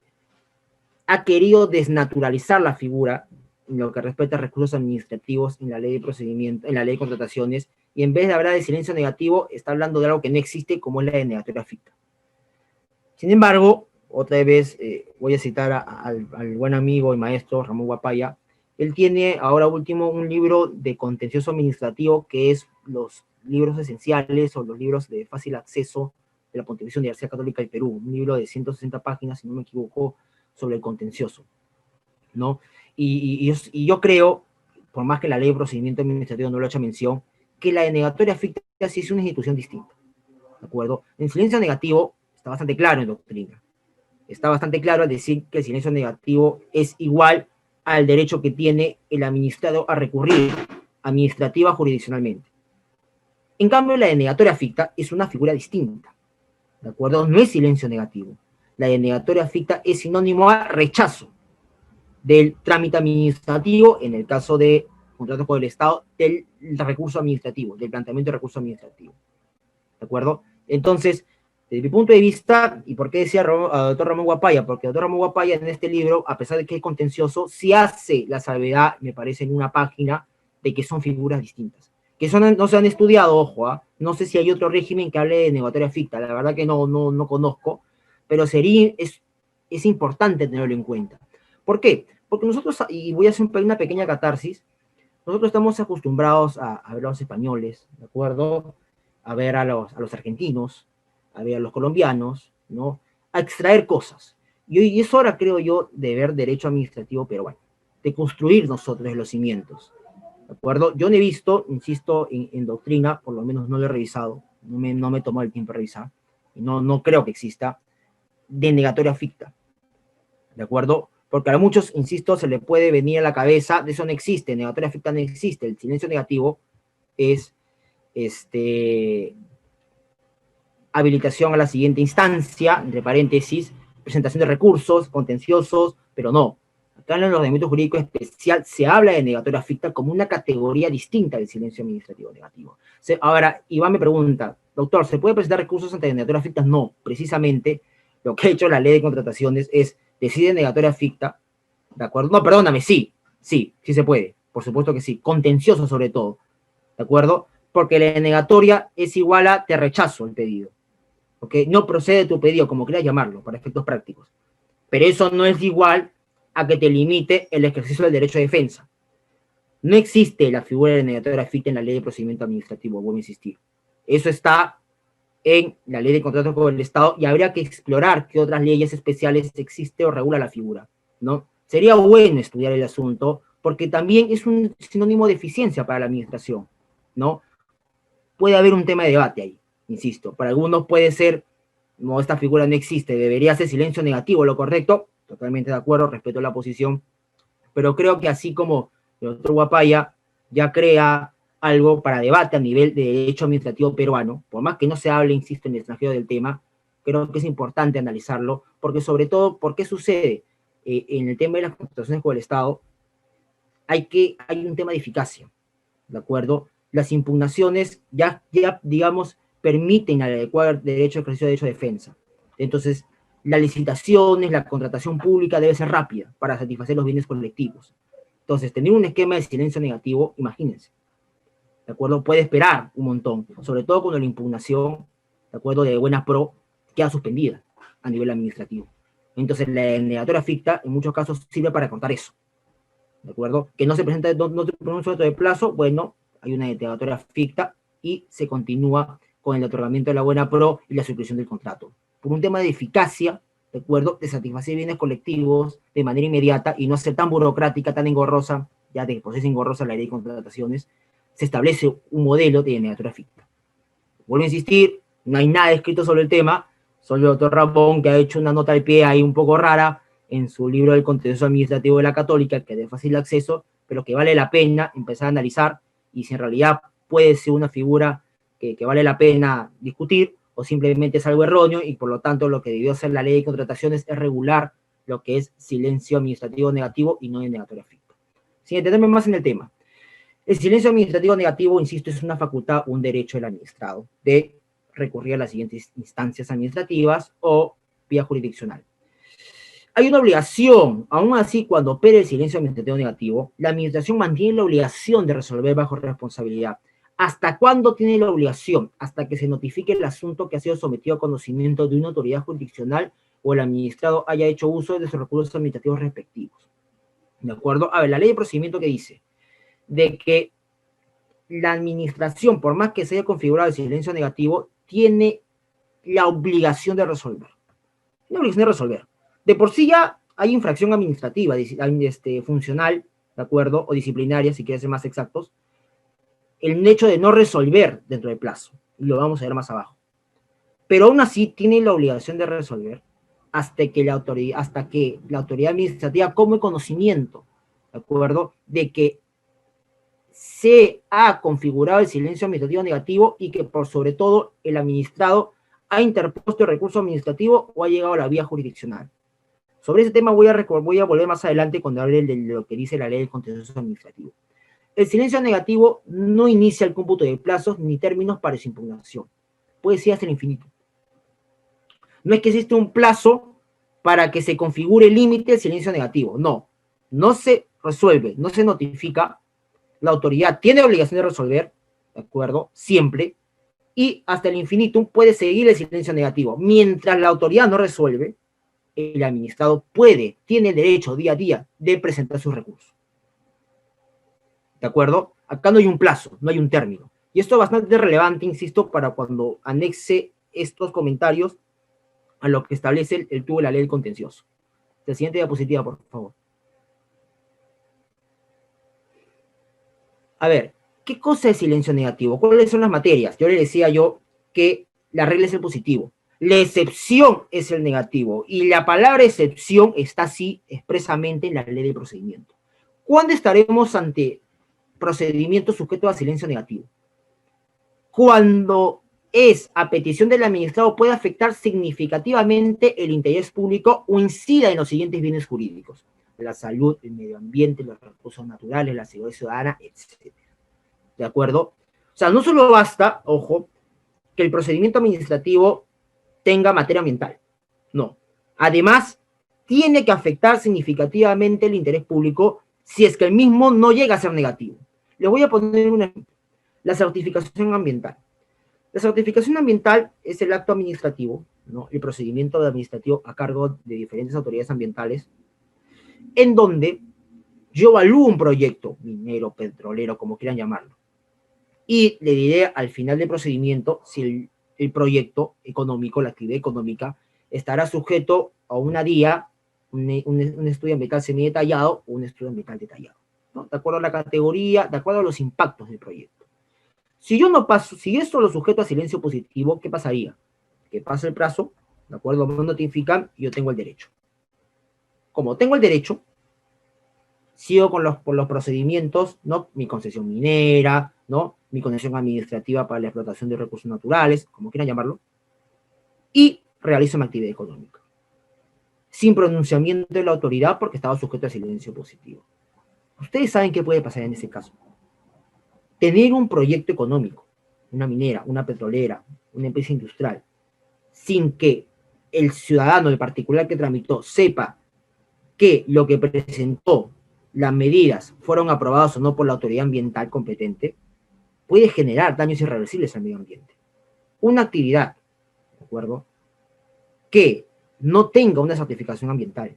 ha querido desnaturalizar la figura en lo que respecta a recursos administrativos en la ley de procedimiento, en la ley de contrataciones, y en vez de hablar de silencio negativo, está hablando de algo que no existe, como es la denegatoria ficta. Sin embargo, otra vez voy a citar al buen amigo y maestro Ramón Guapaya. Él tiene ahora último un libro de contencioso administrativo, que es los libros esenciales o los libros de fácil acceso de la Pontificia Universidad Católica del Perú, un libro de 160 páginas, si no me equivoco, sobre el contencioso, ¿no? Y yo creo, por más que la ley de procedimiento administrativo no lo haya mención, que la denegatoria ficta sí es una institución distinta, ¿de acuerdo? En silencio negativo está bastante claro en doctrina. Está bastante claro al decir que el silencio negativo es igual al derecho que tiene el administrado a recurrir administrativa jurisdiccionalmente. En cambio, la denegatoria ficta es una figura distinta, ¿de acuerdo? No es silencio negativo. La denegatoria ficta es sinónimo a rechazo del trámite administrativo, en el caso de contratos con el Estado, del recurso administrativo, del planteamiento de recurso administrativo. ¿De acuerdo? Entonces, Desde mi punto de vista, y por qué decía doctor Ramón Guapaya, porque el doctor Ramón Guapaya en este libro, a pesar de que es contencioso, sí hace la salvedad, me parece, en una página, de que son figuras distintas. Que no se han estudiado, ojo, no sé si hay otro régimen que hable de negatoria ficta, la verdad que no conozco, pero es importante tenerlo en cuenta. ¿Por qué? Porque nosotros, y voy a hacer una pequeña catarsis, nosotros estamos acostumbrados a ver a los españoles, ¿de acuerdo? A ver a los argentinos, a ver a los colombianos, ¿no? A extraer cosas. Y es hora, creo yo, de ver derecho administrativo peruano, de construir nosotros los cimientos, ¿de acuerdo? Yo no he visto, insisto, en doctrina, por lo menos no lo he revisado, no me tomó el tiempo de revisar, y no creo que exista, de negatoria ficta, ¿de acuerdo? Porque a muchos, insisto, se le puede venir a la cabeza, de eso no existe, negatoria ficta no existe, el silencio negativo es habilitación a la siguiente instancia, entre paréntesis, presentación de recursos contenciosos, pero no. Acá en el ordenamiento jurídico especial se habla de negatoria ficta como una categoría distinta del silencio administrativo negativo. Ahora, Iván me pregunta, doctor, ¿se puede presentar recursos ante negatoria ficta? No, precisamente lo que ha hecho la ley de contrataciones es decide negatoria ficta, ¿de acuerdo? No, perdóname, sí se puede, por supuesto que sí, contencioso sobre todo, ¿de acuerdo? Porque la negatoria es igual a te rechazo el pedido. ¿Okay? No procede tu pedido, como quieras llamarlo, para efectos prácticos. Pero eso no es igual a que te limite el ejercicio del derecho de defensa. No existe la figura de negatoria ficta en la ley de procedimiento administrativo, vuelvo a insistir. Eso está en la ley de contratos con el Estado y habría que explorar qué otras leyes especiales existe o regula la figura, ¿no? Sería bueno estudiar el asunto porque también es un sinónimo de eficiencia para la administración, ¿no? Puede haber un tema de debate ahí, insisto. Para algunos puede ser, no, esta figura no existe, debería ser silencio negativo, lo correcto. Totalmente de acuerdo, respeto la posición. Pero creo que así como el doctor Guapaya ya crea algo para debate a nivel de derecho administrativo peruano, por más que no se hable, insisto, en el extranjero del tema, creo que es importante analizarlo, porque sobre todo, ¿por qué sucede? En el tema de las contrataciones con el Estado, hay un tema de eficacia, ¿de acuerdo? Las impugnaciones ya digamos, permiten al adecuado derecho de ejercicio de derecho de defensa. Entonces, las licitaciones, la contratación pública debe ser rápida para satisfacer los bienes colectivos. Entonces, tener un esquema de silencio negativo, imagínense, ¿de acuerdo? Puede esperar un montón, sobre todo cuando la impugnación, ¿de acuerdo?, de buena pro, queda suspendida a nivel administrativo. Entonces, la negatoria ficta, en muchos casos, sirve para contar eso, ¿de acuerdo? Que no se presenta, no te pronuncia otro de plazo, bueno, hay una negatoria ficta y se continúa con el otorgamiento de la buena pro y la suscripción del contrato. Por un tema de eficacia, ¿de acuerdo?, de satisfacer bienes colectivos de manera inmediata y no ser tan burocrática, tan engorrosa, ya de por sí es engorrosa la ley de contrataciones, se establece un modelo de negatoria ficta. Vuelvo a insistir, no hay nada escrito sobre el tema, solo el doctor Ramón, que ha hecho una nota al pie ahí un poco rara en su libro del contencioso administrativo de la Católica, que es de fácil acceso, pero que vale la pena empezar a analizar y si en realidad puede ser una figura que vale la pena discutir o simplemente es algo erróneo y por lo tanto lo que debió hacer la ley de contrataciones es regular lo que es silencio administrativo negativo y no de negatoria ficta. Sin entenderme más en el tema. El silencio administrativo negativo, insisto, es una facultad, un derecho del administrado de recurrir a las siguientes instancias administrativas o vía jurisdiccional. Hay una obligación, aún así, cuando opere el silencio administrativo negativo, la administración mantiene la obligación de resolver bajo responsabilidad. ¿Hasta cuándo tiene la obligación? Hasta que se notifique el asunto que ha sido sometido a conocimiento de una autoridad jurisdiccional o el administrado haya hecho uso de sus recursos administrativos respectivos. ¿De acuerdo? A ver, la ley de procedimiento que dice de que la administración, por más que se haya configurado el silencio negativo, tiene la obligación de resolver. La obligación de resolver. De por sí ya hay infracción administrativa, funcional, ¿de acuerdo? O disciplinaria, si quieres ser más exactos. El hecho de no resolver dentro del plazo. Y lo vamos a ver más abajo. Pero aún así tiene la obligación de resolver hasta que la autoridad administrativa come conocimiento, ¿de acuerdo? De que se ha configurado el silencio administrativo negativo y que por sobre todo el administrado ha interpuesto el recurso administrativo o ha llegado a la vía jurisdiccional. Sobre ese tema voy a volver más adelante cuando hable de lo que dice la ley del contencioso administrativo. El silencio negativo no inicia el cómputo de plazos ni términos para su impugnación. Puede ser hasta el infinito. No es que existe un plazo para que se configure el límite del silencio negativo. No, no se resuelve, no se notifica. La autoridad tiene obligación de resolver, ¿de acuerdo? Siempre. Y hasta el infinitum puede seguir el silencio negativo. Mientras la autoridad no resuelve, el administrado tiene derecho día a día de presentar sus recursos. ¿De acuerdo? Acá no hay un plazo, no hay un término. Y esto es bastante relevante, insisto, para cuando anexe estos comentarios a lo que establece el tubo de la ley del contencioso. La siguiente diapositiva, por favor. A ver, ¿qué cosa es silencio negativo? ¿Cuáles son las materias? Yo le decía que la regla es el positivo. La excepción es el negativo. Y la palabra excepción está así expresamente en la ley de procedimiento. ¿Cuándo estaremos ante procedimientos sujetos a silencio negativo? Cuando es a petición del administrado puede afectar significativamente el interés público o incida en los siguientes bienes jurídicos: la salud, el medio ambiente, los recursos naturales, la seguridad ciudadana, etc. ¿De acuerdo? O sea, no solo basta, ojo, que el procedimiento administrativo tenga materia ambiental. No. Además, tiene que afectar significativamente el interés público si es que el mismo no llega a ser negativo. Les voy a poner un ejemplo. La certificación ambiental. La certificación ambiental es el acto administrativo, ¿no? El procedimiento administrativo a cargo de diferentes autoridades ambientales, en donde yo evalúo un proyecto, minero, petrolero, como quieran llamarlo, y le diré al final del procedimiento si el proyecto económico, la actividad económica, estará sujeto a una DIA, un estudio ambiental semidetallado o un estudio ambiental detallado, ¿no? De acuerdo a la categoría, de acuerdo a los impactos del proyecto. Si yo no paso, si esto lo sujeto a silencio positivo, ¿qué pasaría? Que pasa el plazo, ¿de acuerdo? Me notifican y yo tengo el derecho. Como tengo el derecho, sigo con los procedimientos, ¿no? Mi concesión minera, ¿no? Mi concesión administrativa para la explotación de recursos naturales, como quieran llamarlo, y realizo mi actividad económica, sin pronunciamiento de la autoridad porque estaba sujeto a silencio positivo. Ustedes saben qué puede pasar en ese caso. Tener un proyecto económico, una minera, una petrolera, una empresa industrial, sin que el ciudadano, el particular que tramitó, sepa que lo que presentó, las medidas, fueron aprobadas o no por la autoridad ambiental competente, puede generar daños irreversibles al medio ambiente. Una actividad, ¿de acuerdo?, que no tenga una certificación ambiental,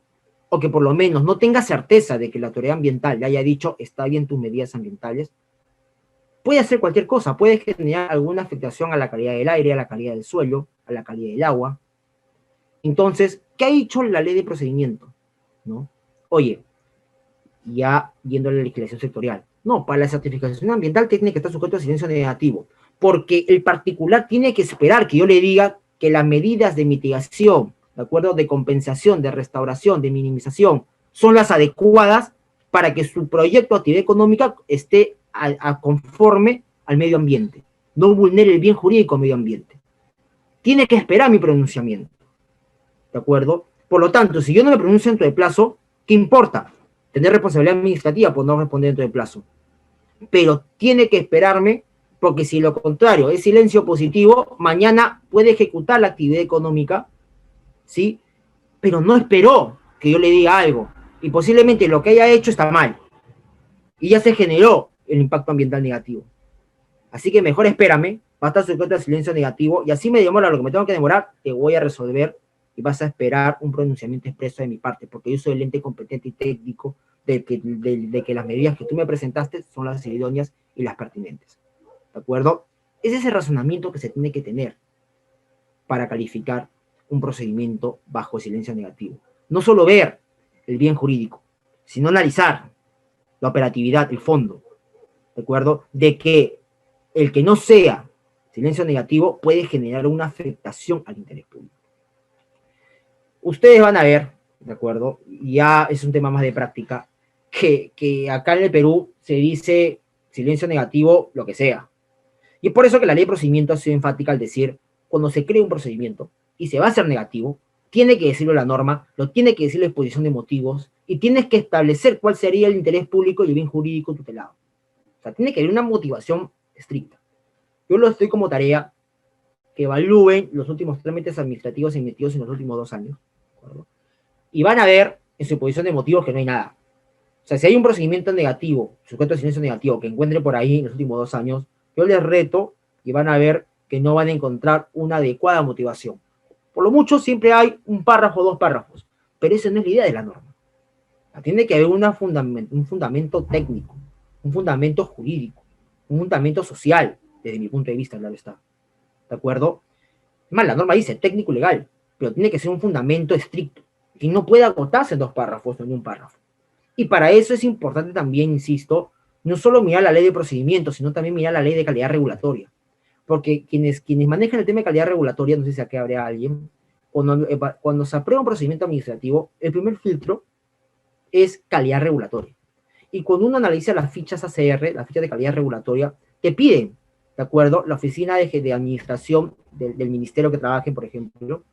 o que por lo menos no tenga certeza de que la autoridad ambiental le haya dicho está bien tus medidas ambientales, puede hacer cualquier cosa, puede generar alguna afectación a la calidad del aire, a la calidad del suelo, a la calidad del agua. Entonces, ¿qué ha dicho la ley de procedimiento? ¿No? Oye, ya viendo la legislación sectorial, no, para la certificación ambiental tiene que estar sujeto a silencio negativo, porque el particular tiene que esperar que yo le diga que las medidas de mitigación, ¿de acuerdo?, de compensación, de restauración, de minimización, son las adecuadas para que su proyecto de actividad económica esté conforme al medio ambiente, no vulnere el bien jurídico al medio ambiente. Tiene que esperar mi pronunciamiento, ¿de acuerdo? Por lo tanto, si yo no me pronuncio dentro del plazo, ¿qué importa? Tener responsabilidad administrativa por no responder dentro del plazo. Pero tiene que esperarme, porque si lo contrario es silencio positivo, mañana puede ejecutar la actividad económica, ¿sí? Pero no esperó que yo le diga algo. Y posiblemente lo que haya hecho está mal. Y ya se generó el impacto ambiental negativo. Así que mejor espérame, va a estar sujeto a silencio negativo, y así me demora lo que me tengo que demorar, te voy a resolver y vas a esperar un pronunciamiento expreso de mi parte, porque yo soy el ente competente y técnico de que las medidas que tú me presentaste son las idóneas y las pertinentes. ¿De acuerdo? Ese es el razonamiento que se tiene que tener para calificar un procedimiento bajo silencio negativo. No solo ver el bien jurídico, sino analizar la operatividad, el fondo, ¿de acuerdo? De que el que no sea silencio negativo puede generar una afectación al interés público. Ustedes van a ver, ¿de acuerdo? Ya es un tema más de práctica, que acá en el Perú se dice silencio negativo, lo que sea. Y es por eso que la ley de procedimiento ha sido enfática al decir, cuando se cree un procedimiento y se va a hacer negativo, tiene que decirlo la norma, lo tiene que decir la exposición de motivos, y tienes que establecer cuál sería el interés público y el bien jurídico tutelado. O sea, tiene que haber una motivación estricta. Yo lo estoy como tarea que evalúen los últimos trámites administrativos emitidos en los últimos 2 años, ¿de acuerdo? Y van a ver en su posición de motivos que no hay nada. O sea, si hay un procedimiento negativo, sujeto de silencio negativo, que encuentre por ahí en los últimos 2 años, yo les reto y van a ver que no van a encontrar una adecuada motivación. Por lo mucho siempre hay un párrafo, 2 párrafos, pero esa no es la idea de la norma. Tiene que haber un fundamento técnico, un fundamento jurídico, un fundamento social, desde mi punto de vista, claro está. ¿De acuerdo? Además, la norma dice técnico y legal, pero tiene que ser un fundamento estricto, y no puede agotarse en 2 párrafos o en un párrafo. Y para eso es importante también, insisto, no solo mirar la ley de procedimientos, sino también mirar la ley de calidad regulatoria. Porque quienes manejan el tema de calidad regulatoria, no sé si aquí habrá alguien, cuando se aprueba un procedimiento administrativo, el primer filtro es calidad regulatoria. Y cuando uno analiza las fichas ACR, las fichas de calidad regulatoria, te piden, ¿de acuerdo? La oficina de administración del ministerio que trabajen, por ejemplo,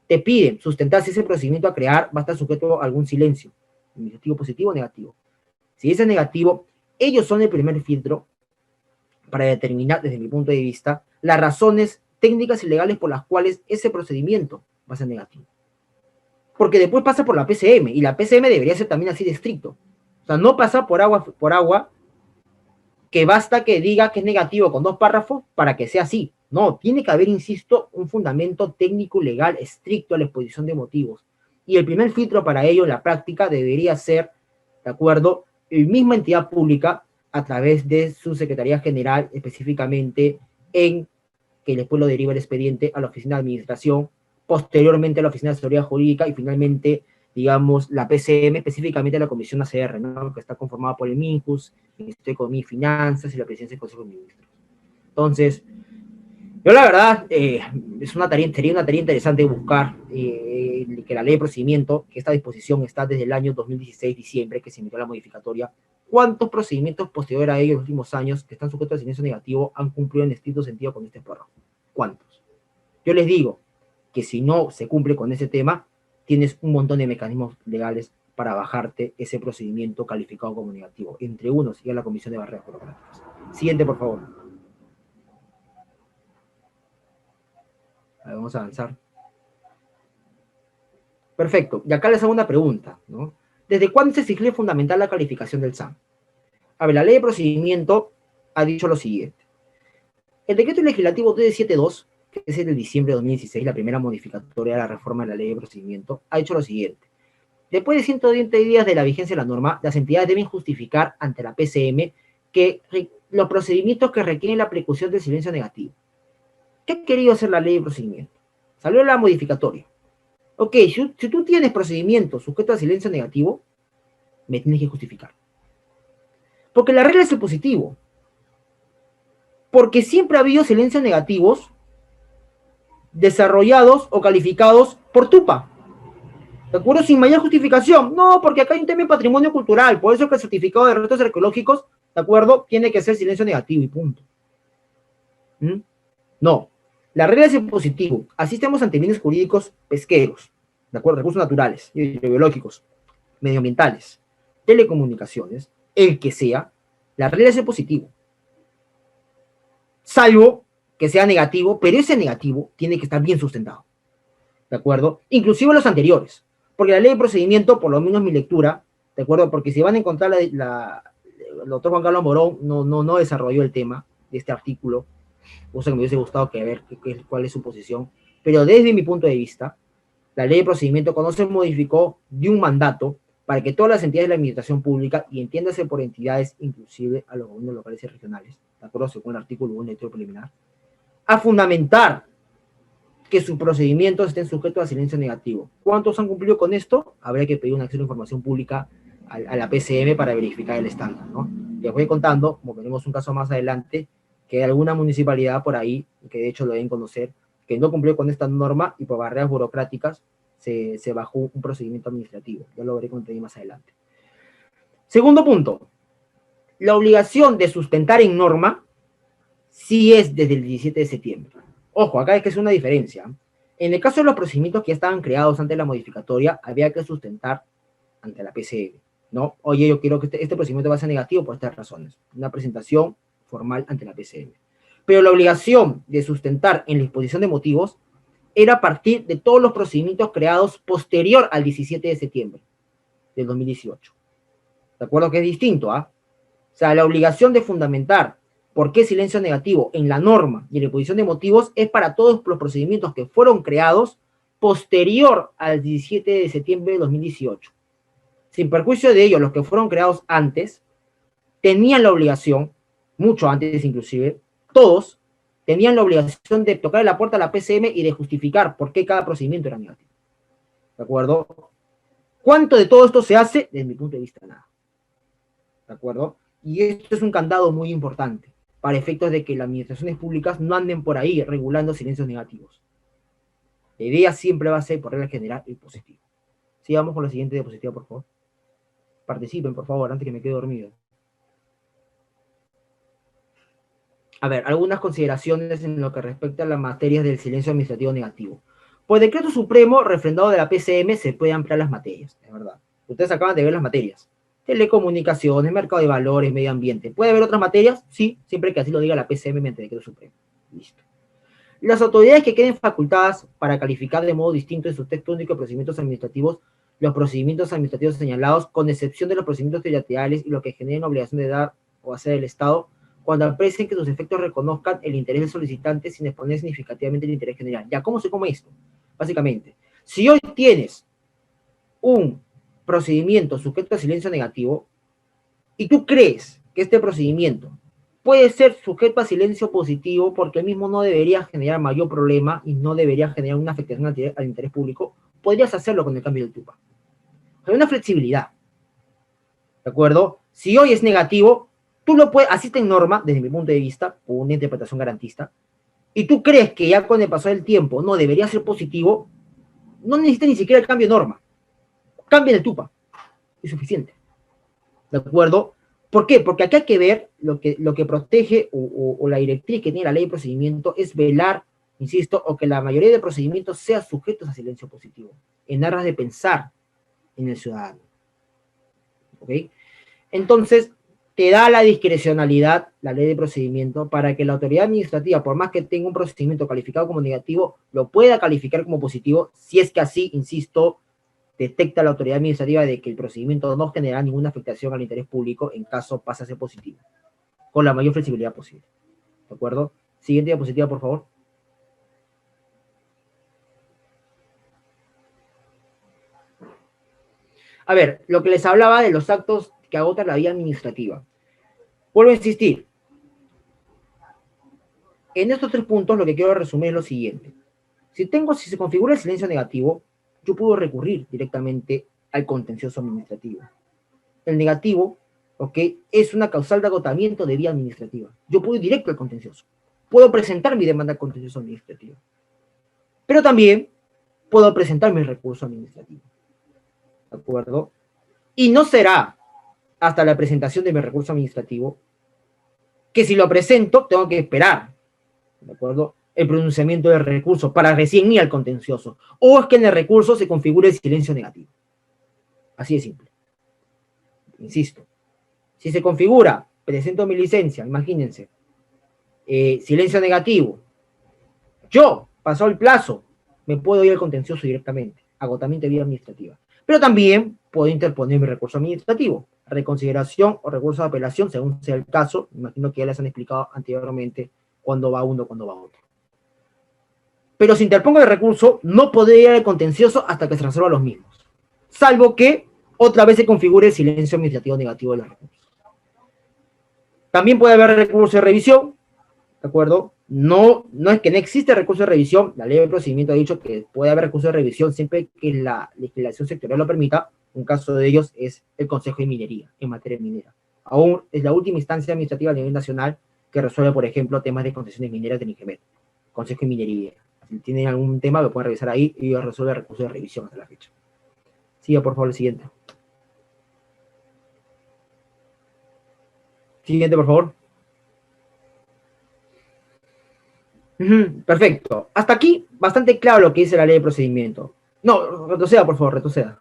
te piden sustentar si ese procedimiento a crear va a estar sujeto a algún silencio, administrativo positivo o negativo. Si ese es negativo, ellos son el primer filtro para determinar, desde mi punto de vista, las razones técnicas y legales por las cuales ese procedimiento va a ser negativo. Porque después pasa por la PCM, y la PCM debería ser también así de estricto. O sea, no pasa por agua, que basta que diga que es negativo con 2 párrafos para que sea así. No, tiene que haber, insisto, un fundamento técnico legal estricto a la exposición de motivos. Y el primer filtro para ello en la práctica debería ser, ¿de acuerdo?, la misma entidad pública a través de su Secretaría General, específicamente en que después lo deriva el expediente a la Oficina de Administración, posteriormente a la Oficina de Asesoría Jurídica y finalmente, digamos, la PCM, específicamente la Comisión ACR, ¿no?, que está conformada por el MINJUS, el Ministerio de Economía y Finanzas y la Presidencia del Consejo de Ministros. Entonces, yo la verdad, sería una tarea interesante buscar que la ley de procedimiento, que esta disposición está desde el año 2016, diciembre, que se emitió la modificatoria, cuántos procedimientos posteriores a ellos en los últimos años que están sujetos a silencio negativo han cumplido en estricto sentido con este párrafo. ¿Cuántos? Yo les digo que si no se cumple con ese tema, tienes un montón de mecanismos legales para bajarte ese procedimiento calificado como negativo. Entre unos y a la Comisión de Barreras Burocráticas. Siguiente, por favor. A ver, vamos a avanzar. Perfecto. Y acá les hago una pregunta, ¿no? ¿Desde cuándo se exige fundamental la calificación del SAM? A ver, la ley de procedimiento ha dicho lo siguiente. El decreto legislativo 372, que es el de diciembre de 2016, la primera modificatoria de la reforma de la ley de procedimiento, ha dicho lo siguiente. Después de 120 días de la vigencia de la norma, las entidades deben justificar ante la PCM que los procedimientos que requieren la precaución del silencio negativo. ¿Qué ha querido hacer la ley de procedimiento? Salió la modificatoria. Ok, si tú tienes procedimientos sujetos a silencio negativo, me tienes que justificar. Porque la regla es el positivo. Porque siempre ha habido silencios negativos desarrollados o calificados por TUPA. ¿De acuerdo? Sin mayor justificación. No, porque acá hay un tema de patrimonio cultural. Por eso que el certificado de restos arqueológicos, ¿de acuerdo?, tiene que ser silencio negativo y punto. No. La regla es el positivo. Así estamos ante bienes jurídicos pesqueros, ¿de acuerdo? Recursos naturales, hidrobiológicos, medioambientales, telecomunicaciones, el que sea, la regla es el positivo. Salvo que sea negativo, pero ese negativo tiene que estar bien sustentado. ¿De acuerdo? Inclusive los anteriores. Porque la ley de procedimiento, por lo menos mi lectura, ¿de acuerdo? Porque si van a encontrar el doctor Juan Carlos Morón no desarrolló el tema de este artículo, cosa que me hubiese gustado que ver cuál es su posición, pero desde mi punto de vista, la ley de procedimiento, cuando se modificó, dio un mandato para que todas las entidades de la administración pública, y entiéndase por entidades inclusive a los gobiernos locales y regionales, ¿de acuerdo? Según el artículo 1 del título preliminar, a fundamentar que sus procedimientos estén sujetos a silencio negativo. ¿Cuántos han cumplido con esto? Habría que pedir un acceso a información pública a la PCM para verificar el estándar, ¿no? Les voy contando, como veremos un caso más adelante, que hay alguna municipalidad por ahí, que de hecho lo deben conocer, que no cumplió con esta norma y por barreras burocráticas se bajó un procedimiento administrativo. Ya lo veré contar más adelante. Segundo punto, la obligación de sustentar en norma sí es desde el 17 de septiembre. Ojo, acá es que es una diferencia. En el caso de los procedimientos que ya estaban creados antes de la modificatoria, había que sustentar ante la PCM, ¿no? Oye, yo quiero que este procedimiento va a ser negativo por estas razones. Una presentación formal ante la PCM. pero la obligación de sustentar en la exposición de motivos era a partir de todos los procedimientos creados posterior al 17 de septiembre del 2018. ¿De acuerdo? Que es distinto, ¿ah? O sea, la obligación de fundamentar por qué silencio negativo en la norma y en la exposición de motivos es para todos los procedimientos que fueron creados posterior al 17 de septiembre de 2018. Sin perjuicio de ello, los que fueron creados antes tenían la obligación, mucho antes inclusive, todos tenían la obligación de tocar la puerta a la PCM y de justificar por qué cada procedimiento era negativo. ¿De acuerdo? ¿Cuánto de todo esto se hace? Desde mi punto de vista, nada. ¿De acuerdo? Y esto es un candado muy importante para efectos de que las administraciones públicas no anden por ahí regulando silencios negativos. La idea siempre va a ser, por regla general, el positivo. Sigamos con la siguiente diapositiva, por favor. Participen, por favor, antes que me quede dormido. A ver, algunas consideraciones en lo que respecta a las materias del silencio administrativo negativo. Por decreto supremo refrendado de la PCM se pueden ampliar las materias, es verdad. Ustedes acaban de ver las materias. Telecomunicaciones, mercado de valores, medio ambiente. ¿Puede haber otras materias? Sí, siempre que así lo diga la PCM mediante decreto supremo. Listo. Las autoridades que queden facultadas para calificar de modo distinto en su texto único de procedimientos administrativos los procedimientos administrativos señalados, con excepción de los procedimientos territoriales y lo que generen obligación de dar o hacer el Estado, cuando aprecien que sus efectos reconozcan el interés del solicitante sin exponer significativamente el interés general. Ya, ¿cómo se come esto? Básicamente, si hoy tienes un procedimiento sujeto a silencio negativo y tú crees que este procedimiento puede ser sujeto a silencio positivo porque el mismo no debería generar mayor problema y no debería generar una afectación al interés público, podrías hacerlo con el cambio del TUPA. Hay una flexibilidad, ¿de acuerdo? Si hoy es negativo, tú lo puedes, así está en norma, desde mi punto de vista, por una interpretación garantista, y tú crees que ya con el paso del tiempo no debería ser positivo, no necesitas ni siquiera el cambio de norma. Cambia el TUPA. Es suficiente. ¿De acuerdo? ¿Por qué? Porque aquí hay que ver lo que protege o la directriz que tiene la ley de procedimiento es velar, insisto, o que la mayoría de procedimientos sean sujetos a silencio positivo, en aras de pensar en el ciudadano. ¿Ok? Entonces, te da la discrecionalidad, la ley de procedimiento, para que la autoridad administrativa, por más que tenga un procedimiento calificado como negativo, lo pueda calificar como positivo, si es que así, insisto, detecta la autoridad administrativa de que el procedimiento no genera ninguna afectación al interés público en caso pase a ser positivo, con la mayor flexibilidad posible. ¿De acuerdo? Siguiente diapositiva, por favor. A ver, lo que les hablaba de los actos que agotan la vía administrativa. Vuelvo a insistir. En estos 3 puntos lo que quiero resumir es lo siguiente. Si se configura el silencio negativo, yo puedo recurrir directamente al contencioso administrativo. El negativo, ¿ok?, es una causal de agotamiento de vía administrativa. Yo puedo ir directo al contencioso. Puedo presentar mi demanda al contencioso administrativo. Pero también puedo presentar mi recurso administrativo. ¿De acuerdo? Y no será hasta la presentación de mi recurso administrativo que si lo presento tengo que esperar, ¿de acuerdo?, el pronunciamiento del recurso para recién ir al contencioso, o es que en el recurso se configure el silencio negativo. Así de simple. Insisto, si se configura, presento mi licencia, imagínense, silencio negativo, yo, pasó el plazo, me puedo ir al contencioso directamente, agotamiento de vía administrativa. Pero también puedo interponer mi recurso administrativo, reconsideración o recurso de apelación, según sea el caso. Imagino que ya les han explicado anteriormente cuándo va uno, cuándo va otro. Pero si interpongo el recurso, no podré ir al contencioso hasta que se resuelvan los mismos, salvo que otra vez se configure el silencio administrativo negativo de los recursos. También puede haber recurso de revisión, ¿de acuerdo? No es que no existe recurso de revisión, la ley de procedimiento ha dicho que puede haber recurso de revisión siempre que la legislación sectorial lo permita. Un caso de ellos es el Consejo de Minería, en materia minera. Aún es la última instancia administrativa a nivel nacional que resuelve, por ejemplo, temas de concesiones mineras del INGEMET, Consejo de Minería. Si tienen algún tema, lo pueden revisar ahí y resuelve el recurso de revisión hasta la fecha. Siga, por favor, el siguiente. Siguiente, por favor. Perfecto. Hasta aquí, bastante claro lo que dice la ley de procedimiento. No, retroceda, por favor, retroceda.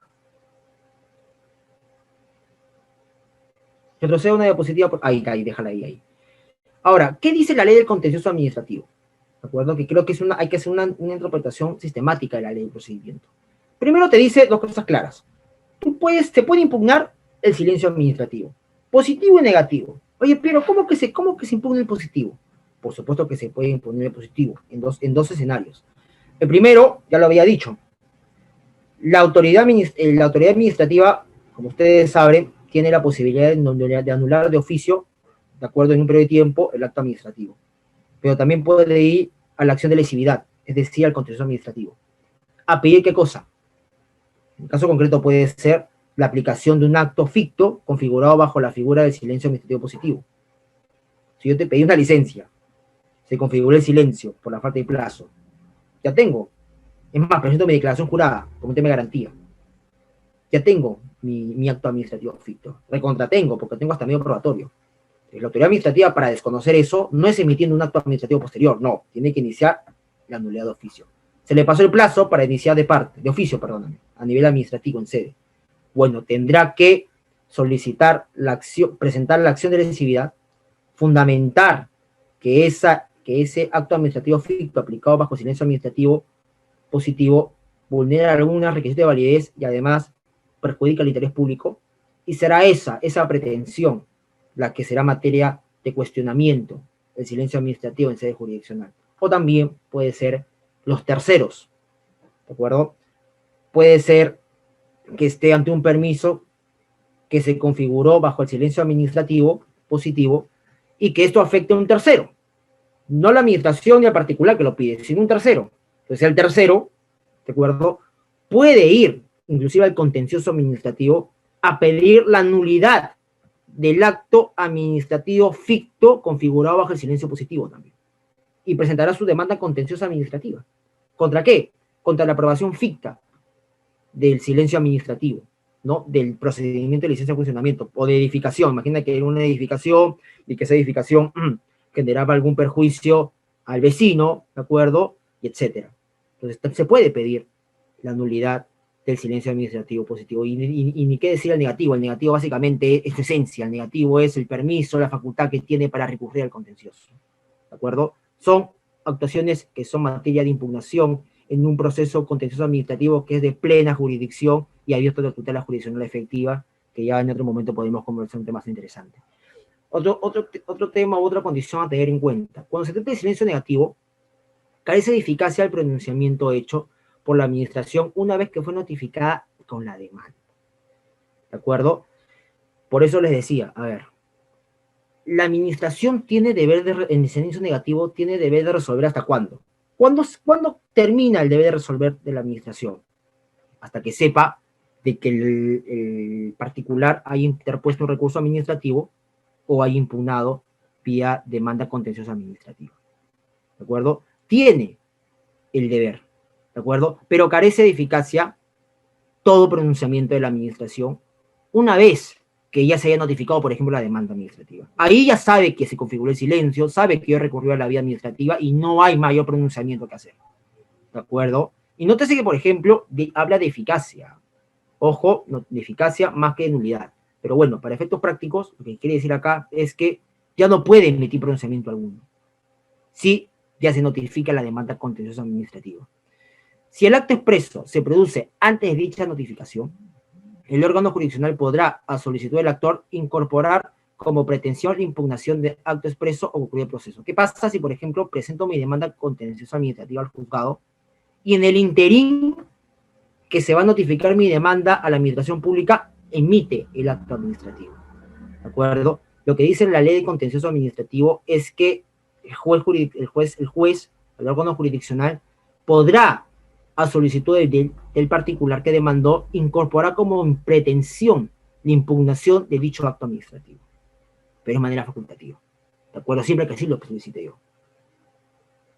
Retroceda una diapositiva. Ahí, déjala ahí. Ahora, ¿qué dice la ley del contencioso administrativo? ¿De acuerdo? Que creo que hay que hacer una interpretación sistemática de la ley del procedimiento. Primero te dice dos cosas claras. Se puede impugnar el silencio administrativo, positivo y negativo. Oye, pero ¿cómo que se impugna el positivo? Por supuesto que se puede impugnar el positivo en dos escenarios. El primero, ya lo había dicho, la autoridad administrativa, como ustedes saben, tiene la posibilidad de anular de oficio, de acuerdo en un periodo de tiempo, el acto administrativo. Pero también puede ir a la acción de lesividad, es decir, al contencioso administrativo. ¿A pedir qué cosa? En el caso concreto puede ser la aplicación de un acto ficto configurado bajo la figura del silencio administrativo positivo. Si yo te pedí una licencia, se configuró el silencio por la falta de plazo, ya tengo. Es más, presento mi declaración jurada como un tema de garantía. Ya tengo mi acto administrativo ficto. Recontratengo, porque tengo hasta medio probatorio. La autoridad administrativa, para desconocer eso, no es emitiendo un acto administrativo posterior, no. Tiene que iniciar la nulidad de oficio. Se le pasó el plazo para iniciar de oficio, perdóname, a nivel administrativo en sede. Bueno, tendrá que solicitar presentar la acción de lesividad, fundamentar que ese acto administrativo ficto aplicado bajo silencio administrativo positivo vulnera algunos requisitos de validez y además perjudica el interés público, y será esa pretensión la que será materia de cuestionamiento, el silencio administrativo en sede jurisdiccional. O también puede ser los terceros, ¿de acuerdo? Puede ser que esté ante un permiso que se configuró bajo el silencio administrativo positivo y que esto afecte a un tercero. No la administración ni al particular que lo pide, sino un tercero. Entonces el tercero, ¿de acuerdo?, puede ir inclusive al contencioso administrativo a pedir la nulidad del acto administrativo ficto configurado bajo el silencio positivo también. Y presentará su demanda contenciosa administrativa. ¿Contra qué? Contra la aprobación ficta del silencio administrativo, ¿no? Del procedimiento de licencia de funcionamiento o de edificación. Imagina que era una edificación y que esa edificación generaba algún perjuicio al vecino, ¿de acuerdo? Y etcétera. Entonces se puede pedir la nulidad del silencio administrativo positivo. Y ni qué decir el negativo. El negativo básicamente es su esencia. El negativo es el permiso, la facultad que tiene para recurrir al contencioso. ¿De acuerdo? Son actuaciones que son materia de impugnación en un proceso contencioso administrativo que es de plena jurisdicción y abierto de tutela jurisdiccional efectiva, que ya en otro momento podemos conversar un tema más interesante. Otro tema, otra condición a tener en cuenta. Cuando se trata de silencio negativo, carece de eficacia el pronunciamiento hecho por la administración una vez que fue notificada con la demanda. ¿De acuerdo? Por eso les decía, a ver, la administración tiene deber en el silencio negativo, tiene deber de resolver ¿hasta cuándo? ¿Cuándo termina el deber de resolver de la administración? Hasta que sepa de que el particular haya interpuesto un recurso administrativo o haya impugnado vía demanda contenciosa administrativa. ¿De acuerdo? Tiene el deber, ¿de acuerdo? Pero carece de eficacia todo pronunciamiento de la administración una vez que ya se haya notificado, por ejemplo, la demanda administrativa. Ahí ya sabe que se configuró el silencio, sabe que yo recurrió a la vía administrativa y no hay mayor pronunciamiento que hacer. ¿De acuerdo? Y nótese que, por ejemplo, habla de eficacia. Ojo, de eficacia más que de nulidad. Pero bueno, para efectos prácticos, lo que quiere decir acá es que ya no puede emitir pronunciamiento alguno. Sí, ya se notifica la demanda contenciosa administrativa. Si el acto expreso se produce antes de dicha notificación, el órgano jurisdiccional podrá, a solicitud del actor, incorporar como pretensión la impugnación de acto expreso o concluir el proceso. ¿Qué pasa si, por ejemplo, presento mi demanda contenciosa administrativa al juzgado y en el interín que se va a notificar mi demanda a la administración pública emite el acto administrativo? ¿De acuerdo? Lo que dice la ley de contencioso administrativo es que el juez, el órgano jurisdiccional, podrá, a solicitud del particular que demandó, incorporar como pretensión la impugnación de dicho acto administrativo, pero de manera facultativa. ¿De acuerdo? Siempre que así lo solicite yo.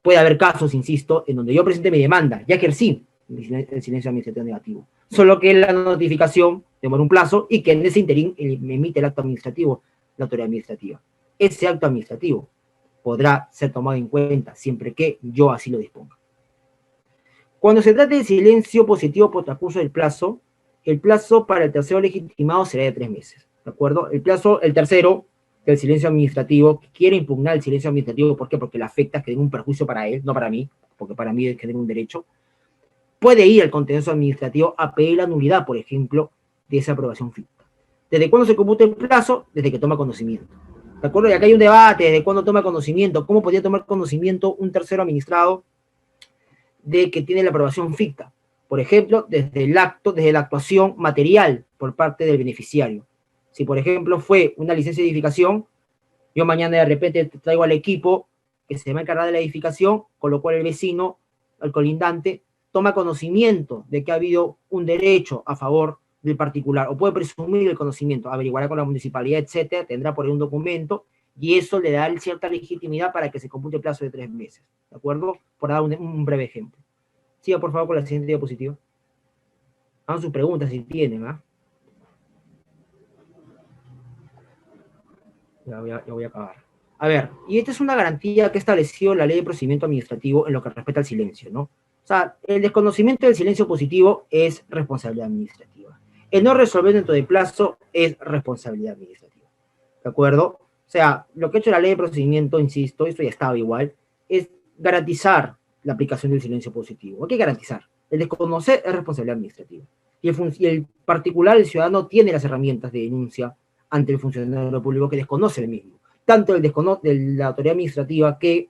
Puede haber casos, insisto, en donde yo presente mi demanda, ya ejercí el silencio administrativo negativo, solo que la notificación demora un plazo y que en ese interín me emite el acto administrativo la autoridad administrativa. Ese acto administrativo podrá ser tomado en cuenta siempre que yo así lo disponga. Cuando se trate de silencio positivo por transcurso del plazo, el plazo para el tercero legitimado será de 3 meses, ¿de acuerdo? El tercero, que el silencio administrativo, que quiere impugnar el silencio administrativo, ¿por qué? Porque le afecta, que tenga un perjuicio para él, no para mí, porque para mí es que tenga un derecho, puede ir al contencioso administrativo a pedir la nulidad, por ejemplo, de esa aprobación ficta. ¿Desde cuándo se computa el plazo? Desde que toma conocimiento. ¿De acuerdo? Y acá hay un debate, ¿desde cuándo toma conocimiento? ¿Cómo podría tomar conocimiento un tercero administrado de que tiene la aprobación ficta? Por ejemplo, desde el acto, desde la actuación material por parte del beneficiario. Si, por ejemplo, fue una licencia de edificación, yo mañana de repente traigo al equipo que se va a encargar de la edificación, con lo cual el vecino, el colindante, toma conocimiento de que ha habido un derecho a favor del particular, o puede presumir el conocimiento, averiguará con la municipalidad, etcétera, tendrá por ahí un documento, y eso le da cierta legitimidad para que se compute el plazo de 3 meses, ¿de acuerdo? Por dar un breve ejemplo. Siga, por favor, con la siguiente diapositiva. Hagan sus preguntas si tienen, ¿ah? Ya voy a acabar. A ver, y esta es una garantía que ha establecido la Ley de Procedimiento Administrativo en lo que respecta al silencio, ¿no? O sea, el desconocimiento del silencio positivo es responsabilidad administrativa. El no resolver dentro del plazo es responsabilidad administrativa. ¿De acuerdo? O sea, lo que ha hecho la Ley de Procedimiento, insisto, esto ya estaba igual, es garantizar la aplicación del silencio positivo. ¿Qué garantizar? El desconocer es responsabilidad administrativa. Y el particular, el ciudadano, tiene las herramientas de denuncia ante el funcionario público que desconoce el mismo. Tanto de la autoridad administrativa que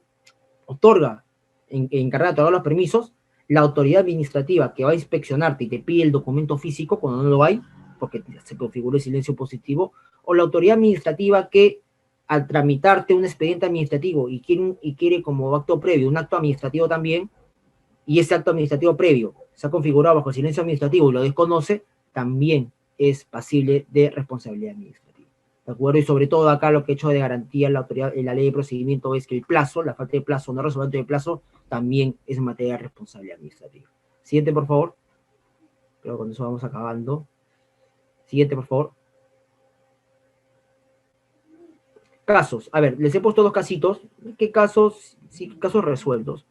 otorga, encargada de otorgar los permisos, la autoridad administrativa que va a inspeccionarte y te pide el documento físico cuando no lo hay, porque se configuró el silencio positivo, o la autoridad administrativa que al tramitarte un expediente administrativo y quiere como acto previo un acto administrativo también, y ese acto administrativo previo se ha configurado bajo el silencio administrativo y lo desconoce, también es pasible de responsabilidad administrativa. ¿De acuerdo? Y sobre todo acá lo que he hecho de garantía en la ley de procedimiento es que el plazo, la falta de plazo, no resolvente de plazo, también es materia de responsabilidad administrativa. Siguiente, por favor. Creo que con eso vamos acabando. Siguiente, por favor. Casos. A ver, les he puesto 2 casitos. ¿Qué casos? Sí, casos resueltos.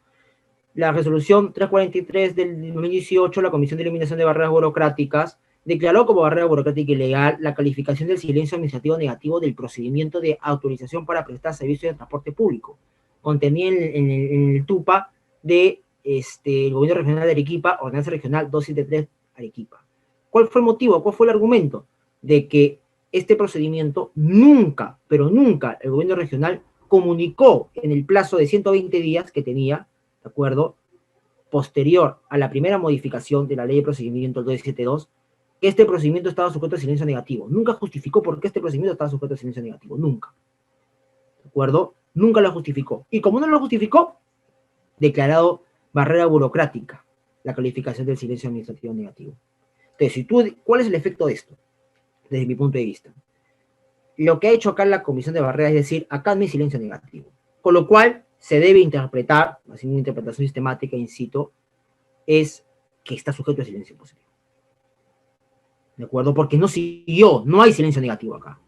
La resolución 343 del 2018, la Comisión de Eliminación de Barreras Burocráticas, declaró como barrera burocrática ilegal la calificación del silencio administrativo negativo del procedimiento de autorización para prestar servicios de transporte público, contenida en el TUPA de el Gobierno Regional de Arequipa, Ordenanza Regional 273 Arequipa. ¿Cuál fue el motivo? ¿Cuál fue el argumento? De que este procedimiento nunca, pero nunca el Gobierno Regional comunicó en el plazo de 120 días que tenía, ¿de acuerdo?, posterior a la primera modificación de la Ley de Procedimiento 272, que este procedimiento estaba sujeto a silencio negativo. Nunca justificó por qué este procedimiento estaba sujeto a silencio negativo. Nunca. ¿De acuerdo? Nunca lo justificó. Y como no lo justificó, declarado barrera burocrática la calificación del silencio administrativo negativo. Entonces, ¿cuál es el efecto de esto? Desde mi punto de vista. Lo que ha hecho acá la Comisión de Barreras es decir, acá no hay silencio negativo. Con lo cual, se debe interpretar, haciendo una interpretación sistemática, incito, es que está sujeto a silencio positivo. ¿De acuerdo? Porque no siguió, no hay silencio negativo acá.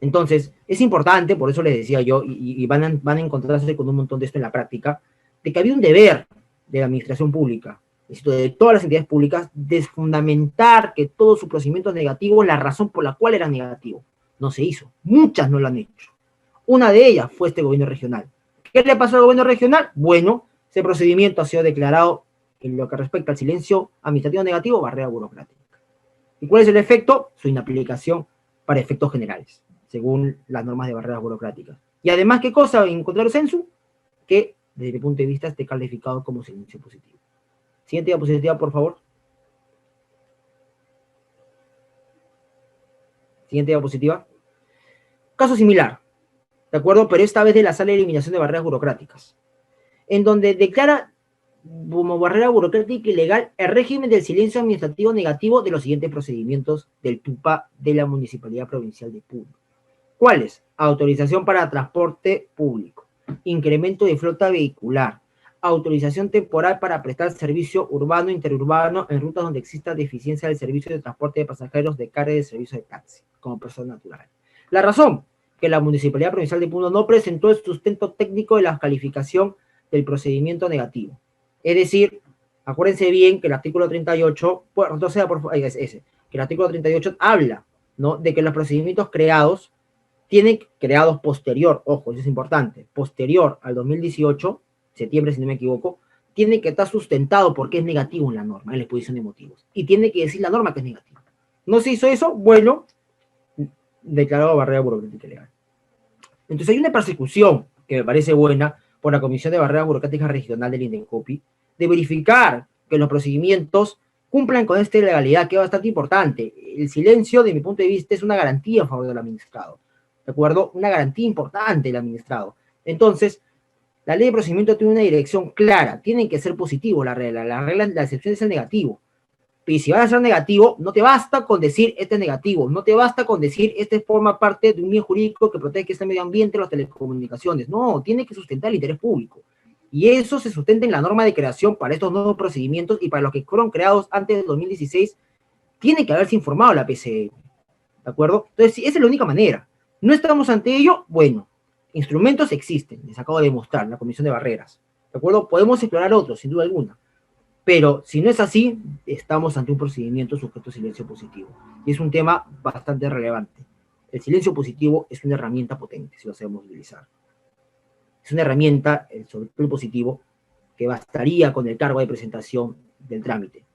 Entonces, es importante, por eso les decía yo, y van a encontrarse con un montón de esto en la práctica, de que había un deber de la administración pública, de todas las entidades públicas, de fundamentar que todo su procedimiento es negativo, la razón por la cual era negativo. No se hizo. Muchas no lo han hecho. Una de ellas fue este gobierno regional. ¿Qué le pasó al gobierno regional? Bueno, ese procedimiento ha sido declarado, en lo que respecta al silencio administrativo negativo, barrera burocrática. ¿Y cuál es el efecto? Su inaplicación para efectos generales, según las normas de barreras burocráticas. Y además, ¿qué cosa encontrar el censo? Que, desde mi punto de vista, esté calificado como silencio positivo. Siguiente diapositiva, por favor. Siguiente diapositiva. Caso similar, ¿de acuerdo? Pero esta vez de la Sala de Eliminación de Barreras Burocráticas, en donde declara como barrera burocrática ilegal el régimen del silencio administrativo negativo de los siguientes procedimientos del TUPA de la Municipalidad Provincial de Puno. ¿Cuáles? Autorización para transporte público, incremento de flota vehicular, autorización temporal para prestar servicio urbano e interurbano en rutas donde exista deficiencia del servicio de transporte de pasajeros de carga y de servicio de taxi, como persona natural. La razón, que la Municipalidad Provincial de Puno no presentó el sustento técnico de la calificación del procedimiento negativo. Es decir, acuérdense bien que el artículo 38, que el artículo 38 habla, ¿no?, de que los procedimientos creados tienen creados posterior, ojo, eso es importante, posterior al 2018, septiembre si no me equivoco, tiene que estar sustentado porque es negativo en la norma, en la exposición de motivos. Y tiene que decir la norma que es negativa. No se hizo eso, bueno, declarado barrera burocrática legal. Entonces hay una persecución que me parece buena por la Comisión de Barreras Burocráticas Regional del INDECOPI de verificar que los procedimientos cumplan con esta legalidad, que es bastante importante. El silencio, de mi punto de vista, es una garantía a favor del administrado. ¿De acuerdo? Una garantía importante del administrado. Entonces, la ley de procedimiento tiene una dirección clara. Tienen que ser positivos las reglas. La excepción es el negativo. Y si vas a ser negativo, no te basta con decir este es negativo, no te basta con decir este forma parte de un bien jurídico que protege este medio ambiente, las telecomunicaciones. No, tiene que sustentar el interés público. Y eso se sustenta en la norma de creación para estos nuevos procedimientos y para los que fueron creados antes del 2016, tiene que haberse informado la PCE. ¿De acuerdo? Entonces, esa es la única manera. No estamos ante ello, bueno, instrumentos existen, les acabo de demostrar, la Comisión de Barreras. ¿De acuerdo? Podemos explorar otros, sin duda alguna. Pero si no es así, estamos ante un procedimiento sujeto a silencio positivo. Y es un tema bastante relevante. El silencio positivo es una herramienta potente, si lo sabemos utilizar. Es una herramienta, sobre todo el positivo, que bastaría con el cargo de presentación del trámite.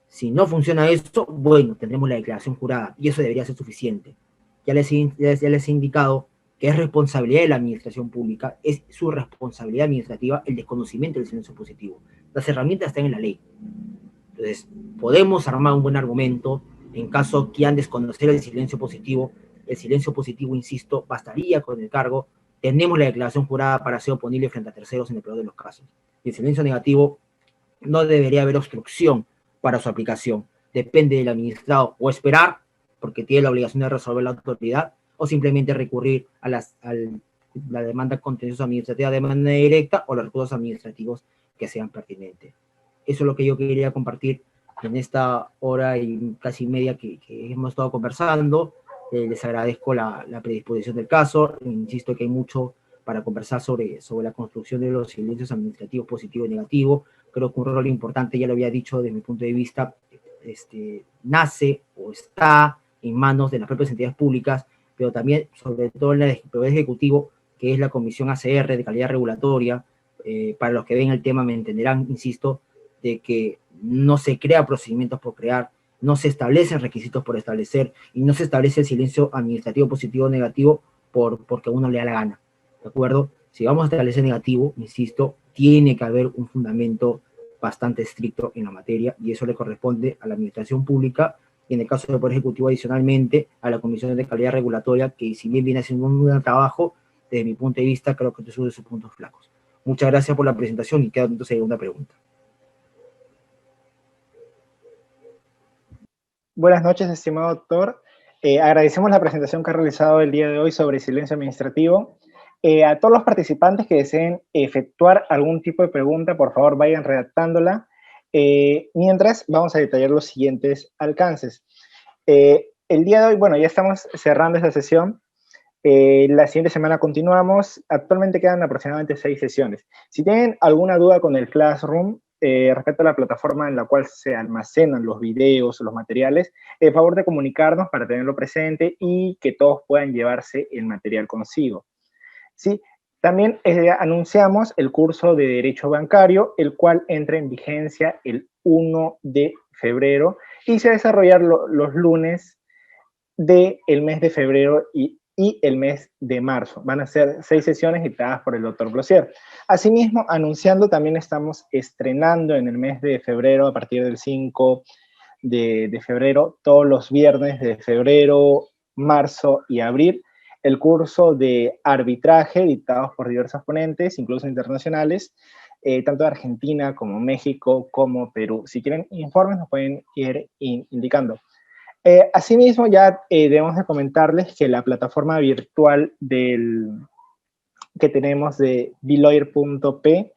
Si no funciona eso, bueno, tendremos la declaración jurada, y eso debería ser suficiente. Ya les he indicado que es responsabilidad de la administración pública, es su responsabilidad administrativa el desconocimiento del silencio positivo. Las herramientas están en la ley. Entonces, podemos armar un buen argumento en caso quieran desconocer el silencio positivo. El silencio positivo, insisto, bastaría con el cargo. Tenemos la declaración jurada para ser oponible frente a terceros en el peor de los casos. Y el silencio negativo, no debería haber obstrucción para su aplicación. Depende del administrado o esperar, porque tiene la obligación de resolver la autoridad, o simplemente recurrir a la demanda contenciosa administrativa de manera directa o los recursos administrativos que sean pertinentes. Eso es lo que yo quería compartir en esta hora y casi media que hemos estado conversando. Les agradezco la predisposición del caso. Insisto que hay mucho para conversar sobre la construcción de los silencios administrativos positivo y negativo. Creo que un rol importante, ya lo había dicho desde mi punto de vista, nace o está en manos de las propias entidades públicas, pero también, sobre todo en el Poder Ejecutivo, que es la Comisión ACR de Calidad Regulatoria. Para los que ven el tema me entenderán, insisto, de que no se crea procedimientos por crear, no se establecen requisitos por establecer y no se establece el silencio administrativo positivo o negativo porque a uno le da la gana, ¿de acuerdo? Si vamos a establecer negativo, insisto, tiene que haber un fundamento bastante estricto en la materia y eso le corresponde a la administración pública y en el caso del Poder Ejecutivo adicionalmente a la Comisión de Calidad Regulatoria, que si bien viene haciendo un buen trabajo, desde mi punto de vista creo que es uno de sus puntos flacos. Muchas gracias por la presentación y queda entonces una pregunta. Buenas noches, estimado doctor. Agradecemos la presentación que ha realizado el día de hoy sobre silencio administrativo. A todos los participantes que deseen efectuar algún tipo de pregunta, por favor vayan redactándola. Mientras, vamos a detallar los siguientes alcances. El día de hoy, bueno, ya estamos cerrando esta sesión. La siguiente semana continuamos. Actualmente quedan aproximadamente 6 sesiones. Si tienen alguna duda con el Classroom, respecto a la plataforma en la cual se almacenan los videos o los materiales, favor de comunicarnos para tenerlo presente y que todos puedan llevarse el material consigo. ¿Sí? También anunciamos el curso de Derecho Bancario, el cual entra en vigencia el 1 de febrero y se va a desarrollar los lunes del mes de febrero y el mes de marzo. Van a ser 6 sesiones dictadas por el doctor Blosier. Asimismo, anunciando, también estamos estrenando en el mes de febrero, a partir del 5 de febrero, todos los viernes de febrero, marzo y abril, el curso de arbitraje dictados por diversos ponentes, incluso internacionales, tanto de Argentina como México como Perú. Si quieren informes, nos pueden ir indicando. Asimismo, ya debemos de comentarles que la plataforma virtual que tenemos de blawyer.p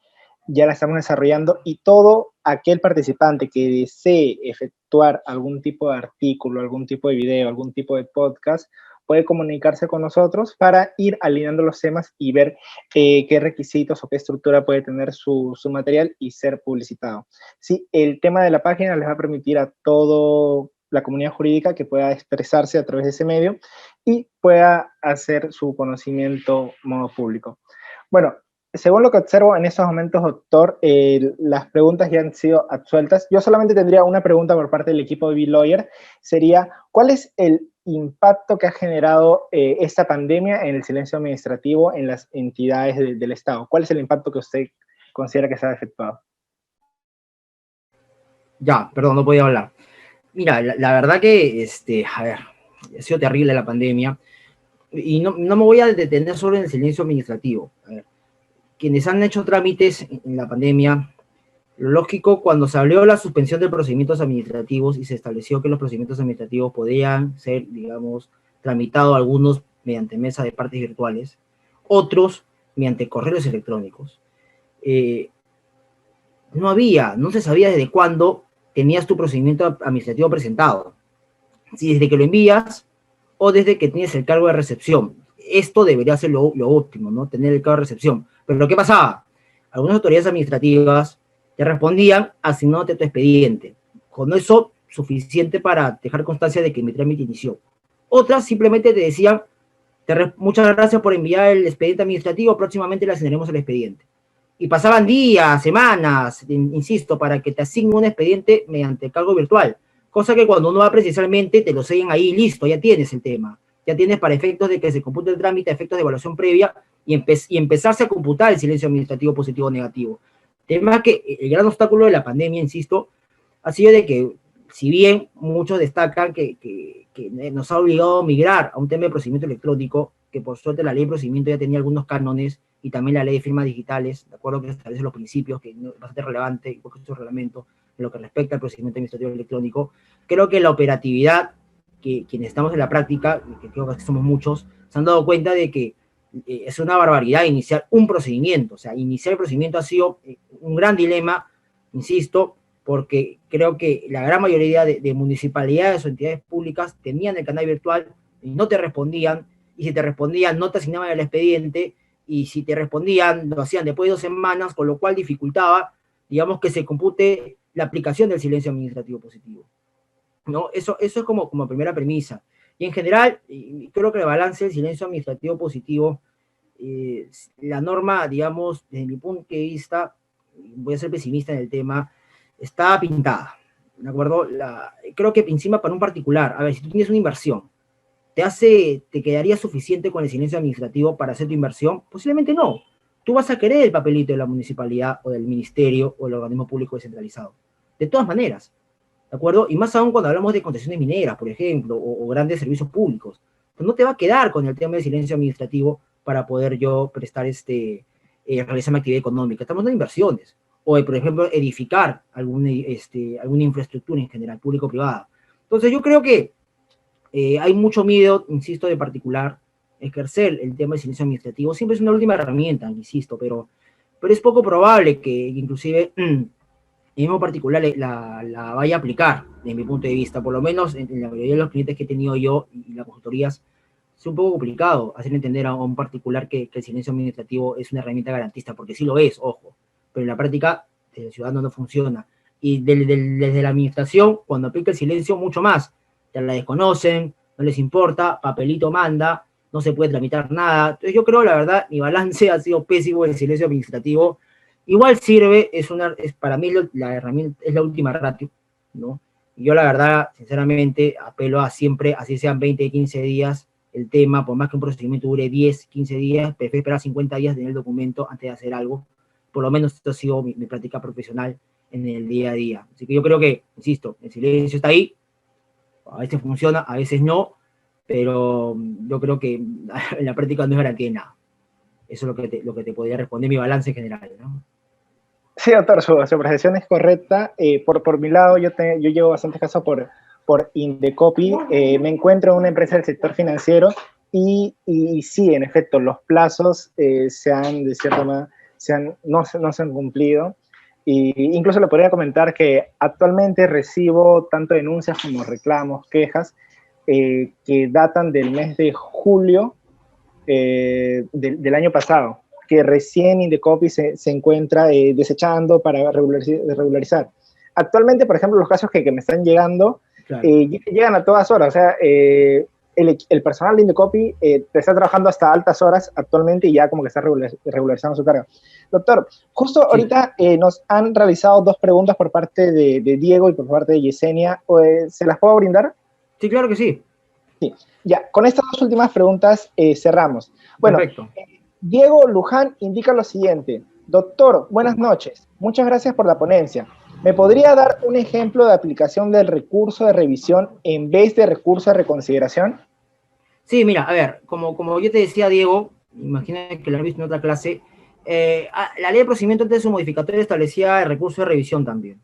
ya la estamos desarrollando y todo aquel participante que desee efectuar algún tipo de artículo, algún tipo de video, algún tipo de podcast, puede comunicarse con nosotros para ir alineando los temas y ver qué requisitos o qué estructura puede tener su material y ser publicitado. Sí, el tema de la página les va a permitir a todos la comunidad jurídica que pueda expresarse a través de ese medio y pueda hacer su conocimiento modo público. Bueno, según lo que observo en estos momentos, doctor, las preguntas ya han sido absueltas. Yo solamente tendría una pregunta por parte del equipo de B-Lawyer, sería, ¿cuál es el impacto que ha generado esta pandemia en el silencio administrativo en las entidades del Estado? ¿Cuál es el impacto que usted considera que se ha efectuado? Ya, perdón, no podía hablar. Mira, la verdad que, a ver, ha sido terrible la pandemia y no me voy a detener solo en el silencio administrativo. A ver, quienes han hecho trámites en la pandemia, lo lógico, cuando se habló de la suspensión de procedimientos administrativos y se estableció que los procedimientos administrativos podían ser, digamos, tramitados algunos mediante mesa de partes virtuales, otros mediante correos electrónicos. No se sabía desde cuándo tenías tu procedimiento administrativo presentado. Si desde que lo envías o desde que tienes el cargo de recepción. Esto debería ser lo óptimo, ¿no? Tener el cargo de recepción. Pero ¿qué pasaba? Algunas autoridades administrativas te respondían asignándote tu expediente. Con eso, suficiente para dejar constancia de que mi trámite inició. Otras simplemente te decían, muchas gracias por enviar el expediente administrativo, próximamente le asignaremos el expediente. Y pasaban días, semanas, insisto, para que te asignen un expediente mediante cargo virtual. Cosa que cuando uno va precisamente te lo sellan ahí, listo, ya tienes el tema. Ya tienes para efectos de que se compute el trámite, efectos de evaluación previa y empezarse a computar el silencio administrativo positivo o negativo. El tema es que el gran obstáculo de la pandemia, insisto, ha sido de que, si bien muchos destacan que nos ha obligado a migrar a un tema de procedimiento electrónico, que por suerte la ley de procedimiento ya tenía algunos cánones y también la ley de firmas digitales, de acuerdo que establece los principios, que es bastante relevante, y porque es un reglamento en lo que respecta al procedimiento administrativo electrónico, creo que la operatividad, que quienes estamos en la práctica, que creo que somos muchos, se han dado cuenta de que es una barbaridad iniciar un procedimiento. O sea, iniciar el procedimiento ha sido un gran dilema, insisto, porque creo que la gran mayoría de municipalidades o entidades públicas tenían el canal virtual y no te respondían, y si te respondían no te asignaban el expediente, y si te respondían lo hacían después de 2 semanas, con lo cual dificultaba, digamos, que se compute la aplicación del silencio administrativo positivo, ¿no? Eso es como primera premisa. Y en general, creo que el balance del silencio administrativo positivo, la norma, digamos, desde mi punto de vista, voy a ser pesimista en el tema, está pintada, ¿de acuerdo? Creo que encima para un particular, a ver, si tú tienes una inversión, ¿te quedaría suficiente con el silencio administrativo para hacer tu inversión? Posiblemente no. Tú vas a querer el papelito de la municipalidad o del ministerio o del organismo público descentralizado. De todas maneras, ¿de acuerdo? Y más aún cuando hablamos de concesiones mineras, por ejemplo, o grandes servicios públicos. Pues no te va a quedar con el tema del silencio administrativo para poder yo prestar realizar mi actividad económica. Estamos hablando de inversiones. O, por ejemplo, edificar alguna infraestructura en general, público-privada. Entonces yo creo que hay mucho miedo, insisto, de particular, ejercer el tema del silencio administrativo. Siempre es una última herramienta, insisto, pero es poco probable que inclusive el mismo particular la vaya a aplicar, desde mi punto de vista. Por lo menos en la mayoría de los clientes que he tenido yo y las consultorías, es un poco complicado hacer entender a un particular que el silencio administrativo es una herramienta garantista, porque sí lo es, ojo, pero en la práctica desde el ciudadano no funciona. Y desde la administración, cuando aplica el silencio, mucho más. Ya la desconocen, no les importa, papelito manda, no se puede tramitar nada. Entonces yo creo, la verdad, mi balance ha sido pésimo en el silencio administrativo. Igual sirve, para mí la herramienta es la última ratio, ¿no? Y yo la verdad, sinceramente, apelo a siempre, así sean 20, 15 días, el tema, por más que un procedimiento dure 10, 15 días, prefiero esperar 50 días en el documento antes de hacer algo. Por lo menos esto ha sido mi práctica profesional en el día a día. Así que yo creo que, insisto, el silencio está ahí, a veces funciona, a veces no, pero yo creo que en la práctica no es garantía de nada. Eso es lo que te podría responder mi balance en general, ¿no? Sí, doctor, su apreciación es correcta. Por mi lado, yo llevo bastantes casos por Indecopy. Me encuentro en una empresa del sector financiero y sí, en efecto, los plazos de cierta manera, no se han cumplido. Y incluso le podría comentar que actualmente recibo tanto denuncias como reclamos, quejas, que datan del mes de julio del año pasado, que recién Indecopy se encuentra desechando para regularizar. Actualmente, por ejemplo, los casos que me están llegando Claro. Llegan a todas horas, o sea, el personal de Indecopy está trabajando hasta altas horas actualmente y ya como que está regularizando su carga. Doctor, justo sí. Ahorita nos han realizado 2 preguntas por parte de Diego y por parte de Yesenia. ¿Se las puedo brindar? Sí, claro que sí. Sí. Ya, con estas 2 últimas preguntas cerramos. Bueno, perfecto. Diego Luján indica lo siguiente. Doctor, buenas noches. Muchas gracias por la ponencia. ¿Me podría dar un ejemplo de aplicación del recurso de revisión en vez de recurso de reconsideración? Sí, mira, a ver, como yo te decía, Diego, imagina que lo has visto en otra clase, la ley de procedimiento antes de su modificatoria establecía el recurso de revisión también.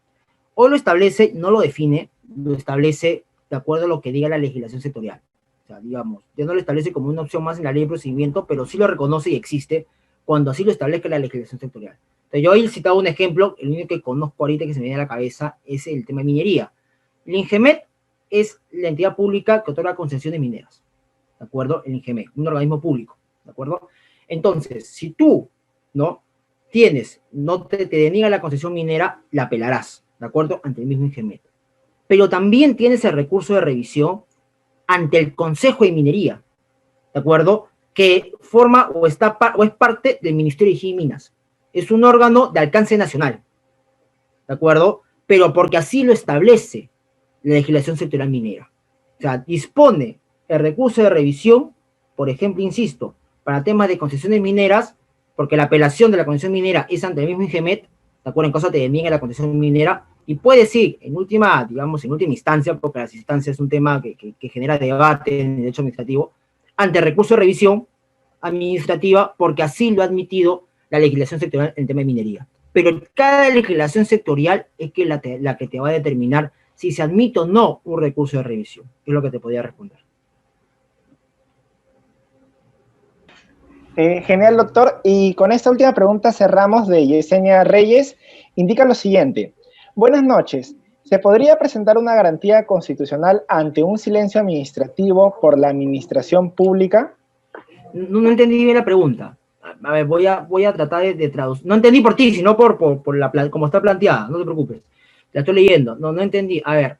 Hoy lo establece, no lo define, lo establece de acuerdo a lo que diga la legislación sectorial. O sea, digamos, ya no lo establece como una opción más en la ley de procedimiento, pero sí lo reconoce y existe cuando así lo establezca la legislación sectorial. Entonces, yo hoy he citado un ejemplo, el único que conozco ahorita que se me viene a la cabeza es el tema de minería. El INGEMET es la entidad pública que otorga concesiones mineras, ¿de acuerdo? El INGEMET, un organismo público, ¿de acuerdo? Entonces, si tú, ¿no? No te deniega la concesión minera, la apelarás, ¿de acuerdo? Ante el mismo INGEMET. Pero también tienes el recurso de revisión ante el Consejo de Minería, ¿de acuerdo? Que forma o es parte del Ministerio de Energía y Minas. Es un órgano de alcance nacional, ¿de acuerdo? Pero porque así lo establece la legislación sectorial minera. O sea, dispone el recurso de revisión, por ejemplo, insisto, para temas de concesiones mineras, porque la apelación de la concesión minera es ante el mismo INGEMET, ¿de acuerdo? En cosa te deniega la concesión minera, y puede decir, en última instancia, porque las instancias es un tema que genera debate en el derecho administrativo, ante el recurso de revisión administrativa, porque así lo ha admitido la legislación sectorial en tema de minería. Pero cada legislación sectorial es que la que te va a determinar si se admite o no un recurso de revisión. Es lo que te podría responder. Genial, doctor. Y con esta última pregunta cerramos de Yesenia Reyes. Indica lo siguiente. Buenas noches. ¿Se podría presentar una garantía constitucional ante un silencio administrativo por la administración pública? No entendí bien la pregunta. A ver, voy a tratar de traducir. No entendí por ti, sino por como está planteada. No te preocupes. La estoy leyendo. No entendí. A ver,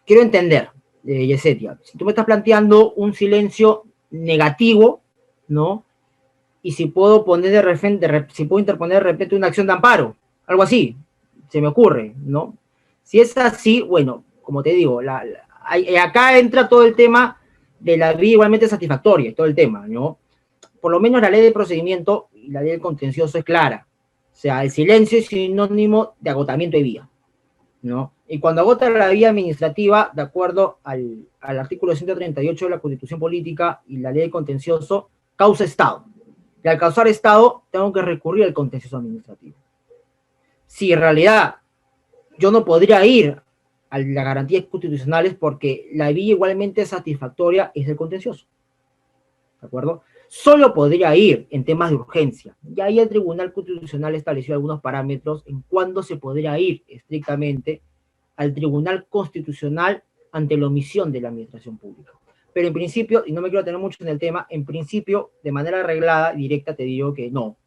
quiero entender, Yesetia. Si tú me estás planteando un silencio negativo, ¿no? Y si puedo poner si puedo interponer de repente una acción de amparo, algo así, se me ocurre, ¿no? Si es así, bueno, como te digo, acá entra todo el tema de la vía igualmente satisfactoria, todo el tema, ¿no? Por lo menos la ley de procedimiento y la ley del contencioso es clara. O sea, el silencio es sinónimo de agotamiento de vía, ¿no? Y cuando agota la vía administrativa, de acuerdo al artículo 138 de la Constitución Política y la ley de contencioso, causa Estado. Y al causar Estado, tengo que recurrir al contencioso administrativo. Si en realidad yo no podría ir a las garantías constitucionales porque la vía igualmente satisfactoria es el contencioso, ¿de acuerdo? Solo podría ir en temas de urgencia. Y ahí el Tribunal Constitucional estableció algunos parámetros en cuándo se podría ir estrictamente al Tribunal Constitucional ante la omisión de la administración pública. Pero en principio, y no me quiero tener mucho en el tema, en principio, de manera arreglada, directa, te digo que no,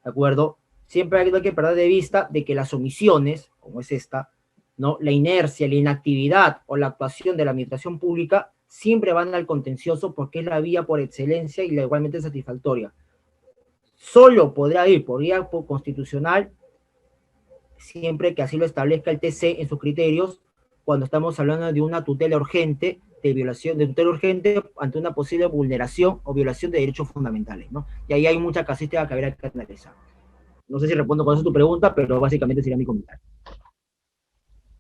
¿de acuerdo? Siempre hay que perder de vista de que las omisiones, como es esta, ¿no? La inercia, la inactividad o la actuación de la administración pública siempre van al contencioso porque es la vía por excelencia y la igualmente satisfactoria. Solo podrá ir por vía constitucional siempre que así lo establezca el TC en sus criterios cuando estamos hablando de una tutela urgente de tutela urgente ante una posible vulneración o violación de derechos fundamentales, ¿no? Y ahí hay mucha casuística que habrá que analizar. No sé si respondo con eso tu pregunta, pero básicamente sería mi comentario.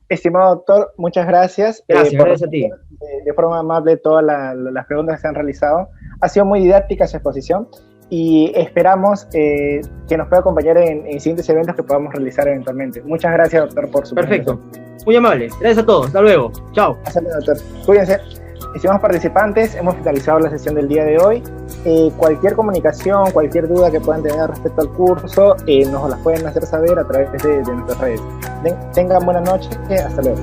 Estimado doctor, muchas gracias. Gracias a ti. De forma amable todas las preguntas que se han realizado. Ha sido muy didáctica su exposición y esperamos que nos pueda acompañar en siguientes eventos que podamos realizar eventualmente. Muchas gracias, doctor, por su Perfecto. Muy amable. Gracias a todos. Hasta luego. Chao. Hasta luego, doctor. Cuídense. Estimados participantes, hemos finalizado la sesión del día de hoy. Cualquier comunicación, cualquier duda que puedan tener respecto al curso, nos las pueden hacer saber a través de nuestras redes. Tengan buena noche. Hasta luego.